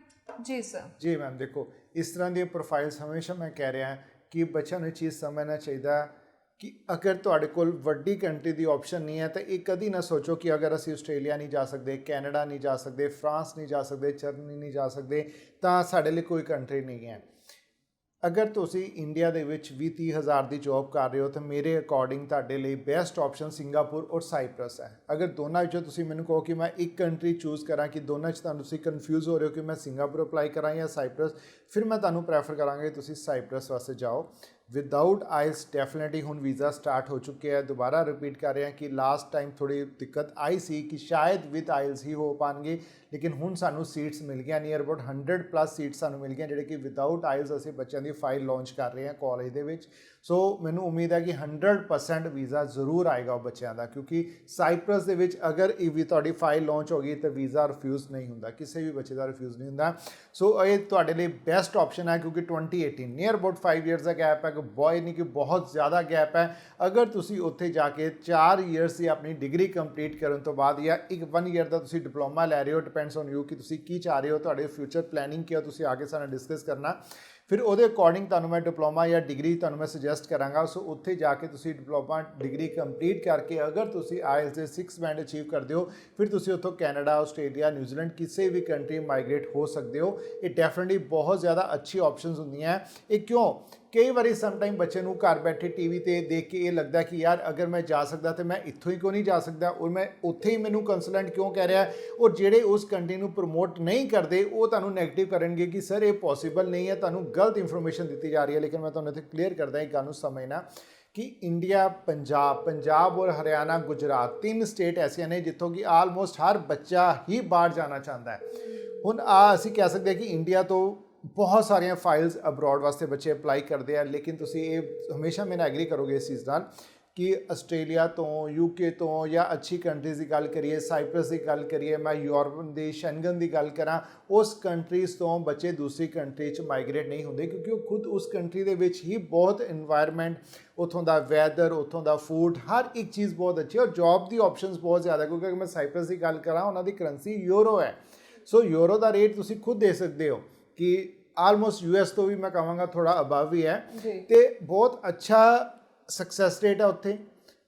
ਜੀ ਸਰ। ਜੀ ਮੈਮ, ਦੇਖੋ ਇਸ ਤਰ੍ਹਾਂ ਦੀਆਂ ਪ੍ਰੋਫਾਈਲਸ ਹਮੇਸ਼ਾ ਮੈਂ ਕਹਿ ਰਿਹਾ ਕਿ ਬੱਚਿਆਂ ਨੂੰ ਇਹ ਚੀਜ਼ ਸਮਝਣਾ ਚਾਹੀਦਾ ਕਿ ਅਗਰ ਤੁਹਾਡੇ ਕੋਲ ਵੱਡੀ ਕੰਟਰੀ ਦੀ ਆਪਸ਼ਨ ਨਹੀਂ ਹੈ ਤਾਂ ਇਹ ਕਦੀ ਨਾ ਸੋਚੋ ਕਿ ਅਗਰ ਅਸੀਂ ਆਸਟ੍ਰੇਲੀਆ ਨਹੀਂ ਜਾ ਸਕਦੇ, ਕੈਨੇਡਾ ਨਹੀਂ ਜਾ ਸਕਦੇ, ਫਰਾਂਸ ਨਹੀਂ ਜਾ ਸਕਦੇ, ਜਰਮਨੀ ਨਹੀਂ ਜਾ ਸਕਦੇ, ਤਾਂ ਸਾਡੇ ਲਈ ਕੋਈ ਕੰਟਰੀ ਨਹੀਂ ਹੈ। ਅਗਰ ਤੁਸੀਂ ਇੰਡੀਆ ਦੇ ਵਿੱਚ 20-30 ਹਜ਼ਾਰ ਦੀ ਜੋਬ ਕਰ ਰਹੇ ਹੋ ਤਾਂ ਮੇਰੇ ਅਕੋਰਡਿੰਗ ਤੁਹਾਡੇ ਲਈ ਬੈਸਟ ਆਪਸ਼ਨ ਸਿੰਗਾਪੁਰ ਔਰ ਸਾਈਪ੍ਰਸ ਹੈ। ਅਗਰ ਦੋਨਾਂ ਵਿੱਚੋਂ ਤੁਸੀਂ ਮੈਨੂੰ ਕਹੋ ਕਿ ਮੈਂ ਇੱਕ ਕੰਟਰੀ ਚੂਜ਼ ਕਰਾਂ, ਕਿ ਦੋਨਾਂ 'ਚ ਤੁਹਾਨੂੰ ਤੁਸੀਂ ਕਨਫਿਊਜ਼ ਹੋ ਰਹੇ ਹੋ ਕਿ ਮੈਂ ਸਿੰਗਾਪੁਰ ਅਪਲਾਈ ਕਰਾਂ ਜਾਂ ਸਾਈਪ੍ਰਸ, ਫਿਰ ਮੈਂ ਤੁਹਾਨੂੰ ਪ੍ਰੈਫਰ ਕਰਾਂਗਾ ਕਿ ਤੁਸੀਂ ਸਾਈਪ੍ਰਸ ਵਾਸਤੇ ਜਾਓ। ਵਿਦਆਊਟ ਆਇਲਸ ਡੈਫੀਨੇਟਲੀ ਹੁਣ ਵੀਜ਼ਾ ਸਟਾਰਟ ਹੋ ਚੁੱਕੇ ਹੈ। ਦੁਬਾਰਾ ਰਿਪੀਟ ਕਰ ਰਹੇ ਹਾਂ ਕਿ ਲਾਸਟ ਟਾਈਮ ਥੋੜੀ ਦਿੱਕਤ ਆਈ ਸੀ ਕਿ ਸ਼ਾਇਦ ਵਿਦ ਆਇਲਸ ਹੀ ਹੋ ਪਾਣਗੇ, ਲੇਕਿਨ ਹੁਣ ਸਾਨੂੰ ਸੀਟਸ ਮਿਲ ਗਈਆਂ, ਨੀਅਰ ਅਬਾਊਟ 100+ ਸੀਟਸ ਸਾਨੂੰ ਮਿਲ ਗਈਆਂ ਜਿਹੜੇ ਕਿ ਵਿਦਆਊਟ ਆਇਲਸ ਅਸੀਂ ਬੱਚਿਆਂ ਦੀ ਫਾਈਲ ਲਾਂਚ ਕਰ ਰਹੇ ਹਾਂ ਕਾਲਜ ਦੇ ਵਿੱਚ। ਸੋ ਮੈਨੂੰ ਉਮੀਦ ਹੈ ਕਿ 100% ਵੀਜ਼ਾ ਜ਼ਰੂਰ ਆਏਗਾ ਉਹ ਬੱਚਿਆਂ ਦਾ, ਕਿਉਂਕਿ ਸਾਈਪ੍ਰਸ ਦੇ ਵਿੱਚ ਅਗਰ ਇਹ ਵੀ ਤੁਹਾਡੀ ਫਾਈਲ ਲਾਂਚ ਹੋ ਗਈ ਤਾਂ ਵੀਜ਼ਾ ਰਿਫਿਊਜ਼ ਨਹੀਂ ਹੁੰਦਾ, ਕਿਸੇ ਵੀ ਬੱਚੇ ਦਾ ਰਿਫਿਊਜ਼ ਨਹੀਂ ਹੁੰਦਾ। ਸੋ ਇਹ ਤੁਹਾਡੇ ਲਈ ਬੈਸਟ ਆਪਸ਼ਨ ਹੈ, ਕਿਉਂਕਿ 2018 near about 5 years the gap ਹੈ, ਬॉय ਨਹੀਂ ਕਿ ਬਹੁਤ ਜ਼ਿਆਦਾ ਗੈਪ ਹੈ। ਅਗਰ ਤੁਸੀਂ ਉੱਥੇ ਜਾ ਕੇ 4 ਇਅਰਸ ਦੀ ਆਪਣੀ ਡਿਗਰੀ ਕੰਪਲੀਟ ਕਰਨ ਤੋਂ ਬਾਅਦ ਜਾਂ 1 ਈਅਰ ਦਾ ਤੁਸੀਂ ਡਿਪਲੋਮਾ ਲੈ ਰਹੇ ਹੋ, ਡਿਪੈਂਡਸ ਔਨ ਯੂ ਕਿ ਤੁਸੀਂ ਕੀ ਚਾਹ ਰਹੇ ਹੋ, ਤੁਹਾਡੇ ਫਿਊਚਰ ਪਲੈਨਿੰਗ ਕੀ ਹੈ, ਤੁਸੀਂ ਆ ਕੇ ਸਾਡੇ ਨਾਲ ਡਿਸਕਸ ਕਰਨਾ। ਫਿਰ ਉਹਦੇ ਅਕੋਰਡਿੰਗ ਤੁਹਾਨੂੰ ਮੈਂ ਡਿਪਲੋਮਾ ਜਾਂ ਡਿਗਰੀ ਤੁਹਾਨੂੰ ਮੈਂ ਸੁਜੈਸਟ ਕਰਾਂਗਾ। ਸੋ ਉੱਥੇ ਜਾ ਕੇ ਤੁਸੀਂ ਡਿਪਲੋਮਾ ਡਿਗਰੀ ਕੰਪਲੀਟ ਕਰਕੇ ਅਗਰ ਤੁਸੀਂ ਆਇਲਸ ਦੇ 6 ਬੈਂਡ ਅਚੀਵ ਕਰਦੇ ਹੋ, ਫਿਰ ਤੁਸੀਂ ਉੱਥੋਂ ਕੈਨੇਡਾ, ਆਸਟ੍ਰੇਲੀਆ, ਨਿਊਜ਼ੀਲੈਂਡ ਕਿਸੇ ਵੀ ਕੰਟਰੀ ਮਾਈਗ੍ਰੇਟ ਹੋ ਸਕਦੇ ਹੋ। ਇਹ ਡੈਫੀਨਿਟਲੀ ਬਹੁਤ ਜ਼ਿਆਦਾ ਅੱਛੀ ਆਪਸ਼ਨਸ ਹੁੰਦੀਆਂ। ਇਹ ਕਿਉਂ? ਕਈ ਵਾਰੀ ਸਮਟਾਈਮ ਬੱਚੇ ਨੂੰ ਘਰ ਬੈਠੇ ਟੀਵੀ ਤੇ ਦੇਖ ਕੇ ਇਹ ਲੱਗਦਾ ਕਿ ਯਾਰ ਅਗਰ ਮੈਂ ਜਾ ਸਕਦਾ ਤਾਂ ਮੈਂ ਇੱਥੋਂ ਹੀ ਕਿਉਂ ਨਹੀਂ ਜਾ ਸਕਦਾ, ਔਰ ਮੈਂ ਉੱਥੇ ਹੀ ਮੈਨੂੰ ਕੰਸਲਟੈਂਟ ਕਿਉਂ ਕਹਿ ਰਿਹਾ। ਔਰ ਜਿਹੜੇ ਉਸ ਕੰਟਰੀ ਨੂੰ ਪ੍ਰਮੋਟ ਨਹੀਂ ਕਰਦੇ ਉਹ ਤੁਹਾਨੂੰ ਨੈਗੇਟਿਵ ਕਰਨਗੇ ਕਿ ਸਰ ਇਹ ਪੋਸੀਬਲ ਨਹੀਂ ਹੈ, ਤੁਹਾਨੂੰ ਗਲਤ ਇਨਫੋਰਮੇਸ਼ਨ ਦਿੱਤੀ ਜਾ ਰਹੀ ਹੈ। ਲੇਕਿਨ ਮੈਂ ਤੁਹਾਨੂੰ ਇੱਥੇ ਕਲੀਅਰ ਕਰਦਾ ਇਹ ਗੱਲ ਨੂੰ ਸਮਝਣਾ ਕਿ ਇੰਡੀਆ, ਪੰਜਾਬ ਔਰ ਹਰਿਆਣਾ, ਗੁਜਰਾਤ 3 ਸਟੇਟ ਐਸੀਆਂ ਨੇ ਜਿੱਥੋਂ ਕਿ ਆਲਮੋਸਟ ਹਰ ਬੱਚਾ ਹੀ ਬਾਹਰ ਜਾਣਾ ਚਾਹੁੰਦਾ ਹੈ। ਹੁਣ ਅਸੀਂ ਕਹਿ ਸਕਦੇ ਹਾਂ ਕਿ ਇੰਡੀਆ ਤੋਂ ਬਹੁਤ ਸਾਰੀਆਂ ਫਾਈਲਸ ਅਬਰੋਡ ਵਾਸਤੇ ਬੱਚੇ ਅਪਲਾਈ ਕਰਦੇ ਆ, ਲੇਕਿਨ ਤੁਸੀਂ ਇਹ ਹਮੇਸ਼ਾ ਮੇਰੇ ਨਾਲ ਐਗਰੀ ਕਰੋਗੇ ਇਸ ਚੀਜ਼ ਨਾਲ ਕਿ ਆਸਟ੍ਰੇਲੀਆ ਤੋਂ, ਯੂਕੇ ਤੋਂ ਜਾਂ ਅੱਛੀ ਕੰਟਰੀਜ਼ ਦੀ ਗੱਲ ਕਰੀਏ, ਸਾਈਪ੍ਰਸ ਦੀ ਗੱਲ ਕਰੀਏ, ਮੈਂ ਯੂਰਪ ਦੀ, ਸ਼ੈਂਗਨ ਦੀ ਗੱਲ ਕਰਾਂ, ਉਸ ਕੰਟਰੀਜ਼ ਤੋਂ ਬੱਚੇ ਦੂਸਰੀ ਕੰਟਰੀ 'ਚ ਮਾਈਗ੍ਰੇਟ ਨਹੀਂ ਹੁੰਦੇ, ਕਿਉਂਕਿ ਉਹ ਖੁਦ ਉਸ ਕੰਟਰੀ ਦੇ ਵਿੱਚ ਹੀ ਬਹੁਤ ਇਨਵਾਇਰਮੈਂਟ, ਉੱਥੋਂ ਦਾ ਵੈਦਰ, ਉੱਥੋਂ ਦਾ ਫੂਡ, ਹਰ ਇੱਕ ਚੀਜ਼ ਬਹੁਤ ਅੱਛੀ ਹੈ। ਔਰ ਜੌਬ ਦੀ ਆਪਸ਼ਨਸ ਬਹੁਤ ਜ਼ਿਆਦਾ, ਕਿਉਂਕਿ ਅਗਰ ਮੈਂ ਸਾਈਪ੍ਰਸ ਦੀ ਗੱਲ ਕਰਾਂ ਉਹਨਾਂ ਦੀ ਕਰੰਸੀ ਯੂਰੋ ਹੈ। ਸੋ ਯੂਰੋ ਦਾ ਰੇਟ ਤੁਸੀਂ ਖੁਦ ਦੇ ਸਕਦੇ ਹੋ ਕਿ ਆਲਮੋਸਟ US ਤੋਂ ਵੀ ਮੈਂ ਕਹਾਂਗਾ ਥੋੜਾ ਅਬਵ ਹੀ ਹੈ, ਤੇ ਬਹੁਤ ਅੱਛਾ ਸਕਸੈਸ ਰੇਟ ਹੈ ਉੱਥੇ।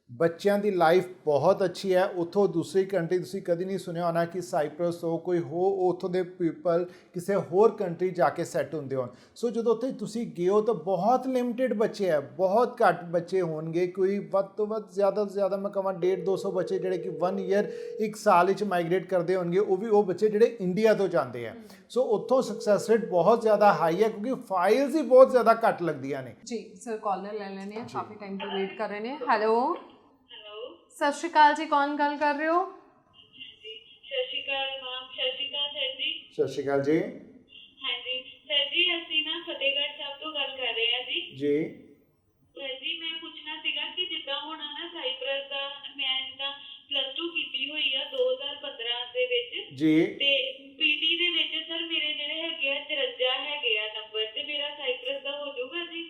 ਬੱਚਿਆਂ ਦੀ ਲਾਈਫ ਬਹੁਤ ਅੱਛੀ ਹੈ। ਉੱਥੋਂ ਦੂਸਰੀ ਕੰਟਰੀ ਤੁਸੀਂ ਕਦੀ ਨਹੀਂ ਸੁਣਿਆ ਹੋਣਾ ਕਿ ਸਾਈਪ੍ਰਸ ਹੋ, ਕੋਈ ਹੋ ਉੱਥੋਂ ਦੇ ਪੀਪਲ ਕਿਸੇ ਹੋਰ ਕੰਟਰੀ ਜਾ ਕੇ ਸੈੱਟ ਹੁੰਦੇ ਹੋਣ। ਸੋ ਜਦੋਂ ਉੱਥੇ ਤੁਸੀਂ ਗਏ ਹੋ ਤਾਂ ਬਹੁਤ ਲਿਮਿਟਿਡ ਬੱਚੇ ਹੈ, ਬਹੁਤ ਘੱਟ ਬੱਚੇ ਹੋਣਗੇ, ਕੋਈ ਵੱਧ ਤੋਂ ਵੱਧ ਜ਼ਿਆਦਾ ਤੋਂ ਜ਼ਿਆਦਾ ਮੈਂ ਕਹਾਂ 150-200 ਬੱਚੇ ਜਿਹੜੇ ਕਿ 1 ਈਅਰ, 1 ਸਾਲ ਵਿੱਚ ਮਾਈਗ੍ਰੇਟ ਕਰਦੇ ਹੋਣਗੇ, ਉਹ ਵੀ ਉਹ ਬੱਚੇ ਜਿਹੜੇ ਇੰਡੀਆ ਤੋਂ ਜਾਂਦੇ ਆ। ਸੋ ਉੱਥੋਂ ਸਕਸੈਸ ਰੇਟ ਬਹੁਤ ਜ਼ਿਆਦਾ ਹਾਈ ਹੈ, ਕਿਉਂਕਿ ਫਾਈਲਸ ਹੀ ਬਹੁਤ ਜ਼ਿਆਦਾ ਘੱਟ ਲੱਗਦੀਆਂ ਨੇ। ਜੀ ਸਰ, ਕਾਲਰ ਲੈ ਲੈਣੇ ਆ, ਕਾਫੀ ਟਾਈਮ ਤੋਂ ਵੇਟ ਕਰ ਰਹੇ ਨੇ। ਹੈਲੋ, ਸਤਿ ਸ਼੍ਰੀ ਅਕਾਲ ਜੀ, ਕੌਣ ਗੱਲ ਕਰ ਰਹੇ ਹੋ? ਸਤਿ ਸ਼੍ਰੀ ਅਕਾਲ ਮੈਮ। ਸਤਿ ਸ਼੍ਰੀ ਅਕਾਲ ਸਰ ਜੀ। ਸਤਿ ਸ਼੍ਰੀ ਅਕਾਲ ਜੀ। ਹਾਂਜੀ ਸਰ ਜੀ, ਅਸੀਂ ਨਾ ਫਤਿਹਗੜ੍ਹ ਸਾਹਿਬ ਤੋਂ ਗੱਲ ਕਰ ਰਹੇ ਹਾਂ ਜੀ। ਜੀ ਸਰ ਜੀ, ਮੈਂ ਪੁੱਛਣਾ ਸੀਗਾ ਕਿ ਜਿੱਦਾਂ ਹੁਣ ਨਾ ਸਾਈਪ੍ਰਸ ਦਾ ਮੈਂ ਤਾਂ +2 ਕੀਤੀ ਹੋਈ ਆ 2015 ਦੇ ਵਿੱਚ ਜੀ, ਤੇ ਪੀਟੀ ਦੇ ਵਿੱਚ ਸਰ ਮੇਰੇ ਜਿਹੜੇ ਹੈਗੇ ਆ 53 ਹੈਗੇ ਆ ਨੰਬਰ, ਤੇ ਮੇਰਾ ਸਾਈਪ੍ਰਸ ਦਾ ਹੋ ਜਾਊਗਾ ਜੀ?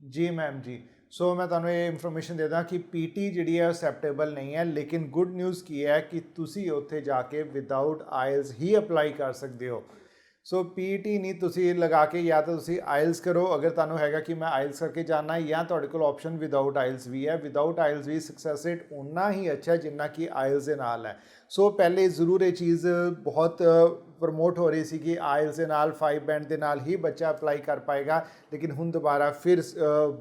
ਜੀ ਮੈਮ ਜੀ। ਸੋ ਮੈਂ ਤੁਹਾਨੂੰ ਇਹ ਇਨਫੋਰਮੇਸ਼ਨ ਦੇ ਦਾਂ ਕਿ ਪੀਟੀ ਜਿਹੜੀ ਹੈ ਅਸੈਪਟੇਬਲ ਨਹੀਂ ਹੈ, ਲੇਕਿਨ ਗੁੱਡ ਨਿਊਜ਼ ਕੀ ਹੈ ਕਿ ਤੁਸੀਂ ਉੱਥੇ ਜਾ ਕੇ ਵਿਦਆਊਟ ਆਇਲਸ ਹੀ ਅਪਲਾਈ ਕਰ ਸਕਦੇ ਹੋ। ਸੋ ਪੀਟੀ ਨਹੀਂ ਤੁਸੀਂ ਲਗਾ ਕੇ ਜਾਂ ਤਾਂ ਤੁਸੀਂ ਆਇਲਸ ਕਰੋ ਅਗਰ ਤੁਹਾਨੂੰ ਹੈਗਾ ਕਿ ਮੈਂ ਆਇਲਸ ਕਰਕੇ ਜਾਣਾ ਜਾਂ ਤੁਹਾਡੇ ਕੋਲ ਆਪਸ਼ਨ ਵਿਦਆਊਟ ਆਇਲਸ ਵੀ ਹੈ। ਵਿਦਆਊਟ ਆਇਲਸ ਵੀ ਸਕਸੈਸ ਰੇਟ ਉਨਾ ਹੀ ਅੱਛਾ ਜਿੰਨਾ ਕਿ ਆਇਲਸ ਦੇ ਨਾਲ ਹੈ। ਸੋ ਪਹਿਲੇ ਜ਼ਰੂਰ ਇਹ ਚੀਜ਼ ਬਹੁਤ ਪ੍ਰਮੋਟ ਹੋ ਰਹੀ ਸੀ ਕਿ ਆਇਲਸ ਦੇ ਨਾਲ 5 ਬੈਂਡ ਦੇ ਨਾਲ ਹੀ ਬੱਚਾ ਅਪਲਾਈ ਕਰ ਪਾਏਗਾ, ਲੇਕਿਨ ਹੁਣ ਦੁਬਾਰਾ ਫਿਰ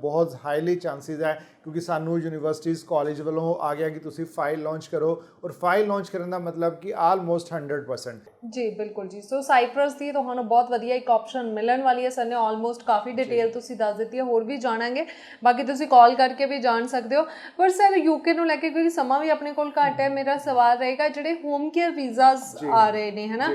ਬਹੁਤ ਹਾਈਲੀ ਚਾਂਸਿਸ ਹੈ ਕਿਉਂਕਿ ਸਾਨੂੰ ਯੂਨੀਵਰਸਿਟੀਜ਼ ਕਾਲਜ ਵੱਲੋਂ ਆ ਗਿਆ ਕਿ ਤੁਸੀਂ ਫਾਈਲ ਲਾਂਚ ਕਰੋ, ਔਰ ਫਾਈਲ ਲਾਂਚ ਕਰਨ ਦਾ ਮਤਲਬ ਕਿ ਆਲਮੋਸਟ 100%। ਜੀ ਬਿਲਕੁਲ ਜੀ। ਸੋ ਸਾਈਪ੍ਰਸ ਦੀ ਤੁਹਾਨੂੰ ਬਹੁਤ ਵਧੀਆ ਇੱਕ ਆਪਸ਼ਨ ਮਿਲਣ ਵਾਲੀ ਹੈ। ਸਰ ਨੇ ਆਲਮੋਸਟ ਕਾਫੀ ਡਿਟੇਲ ਤੁਸੀਂ ਦੱਸ ਦਿੱਤੀ ਹੈ, ਹੋਰ ਵੀ ਜਾਣਾਂਗੇ, ਬਾਕੀ ਤੁਸੀਂ ਕਾਲ ਕਰਕੇ ਵੀ ਜਾਣ ਸਕਦੇ ਹੋ। ਪਰ ਸਰ ਯੂਕੇ ਨੂੰ ਲੈ ਕੇ ਕਿਉਂਕਿ ਸਮਾਂ ਵੀ ਆਪਣੇ ਕੋਲ ਘੱਟ ਹੈ, ਮੇਰਾ ਸਵਾਲ ਰਹੇਗਾ ਜਿਹੜੇ ਹੋਮ ਕੇਅਰ ਵੀਜ਼ਾਸ ਆ ਰਹੇ ਨੇ ਹੈ ਨਾ,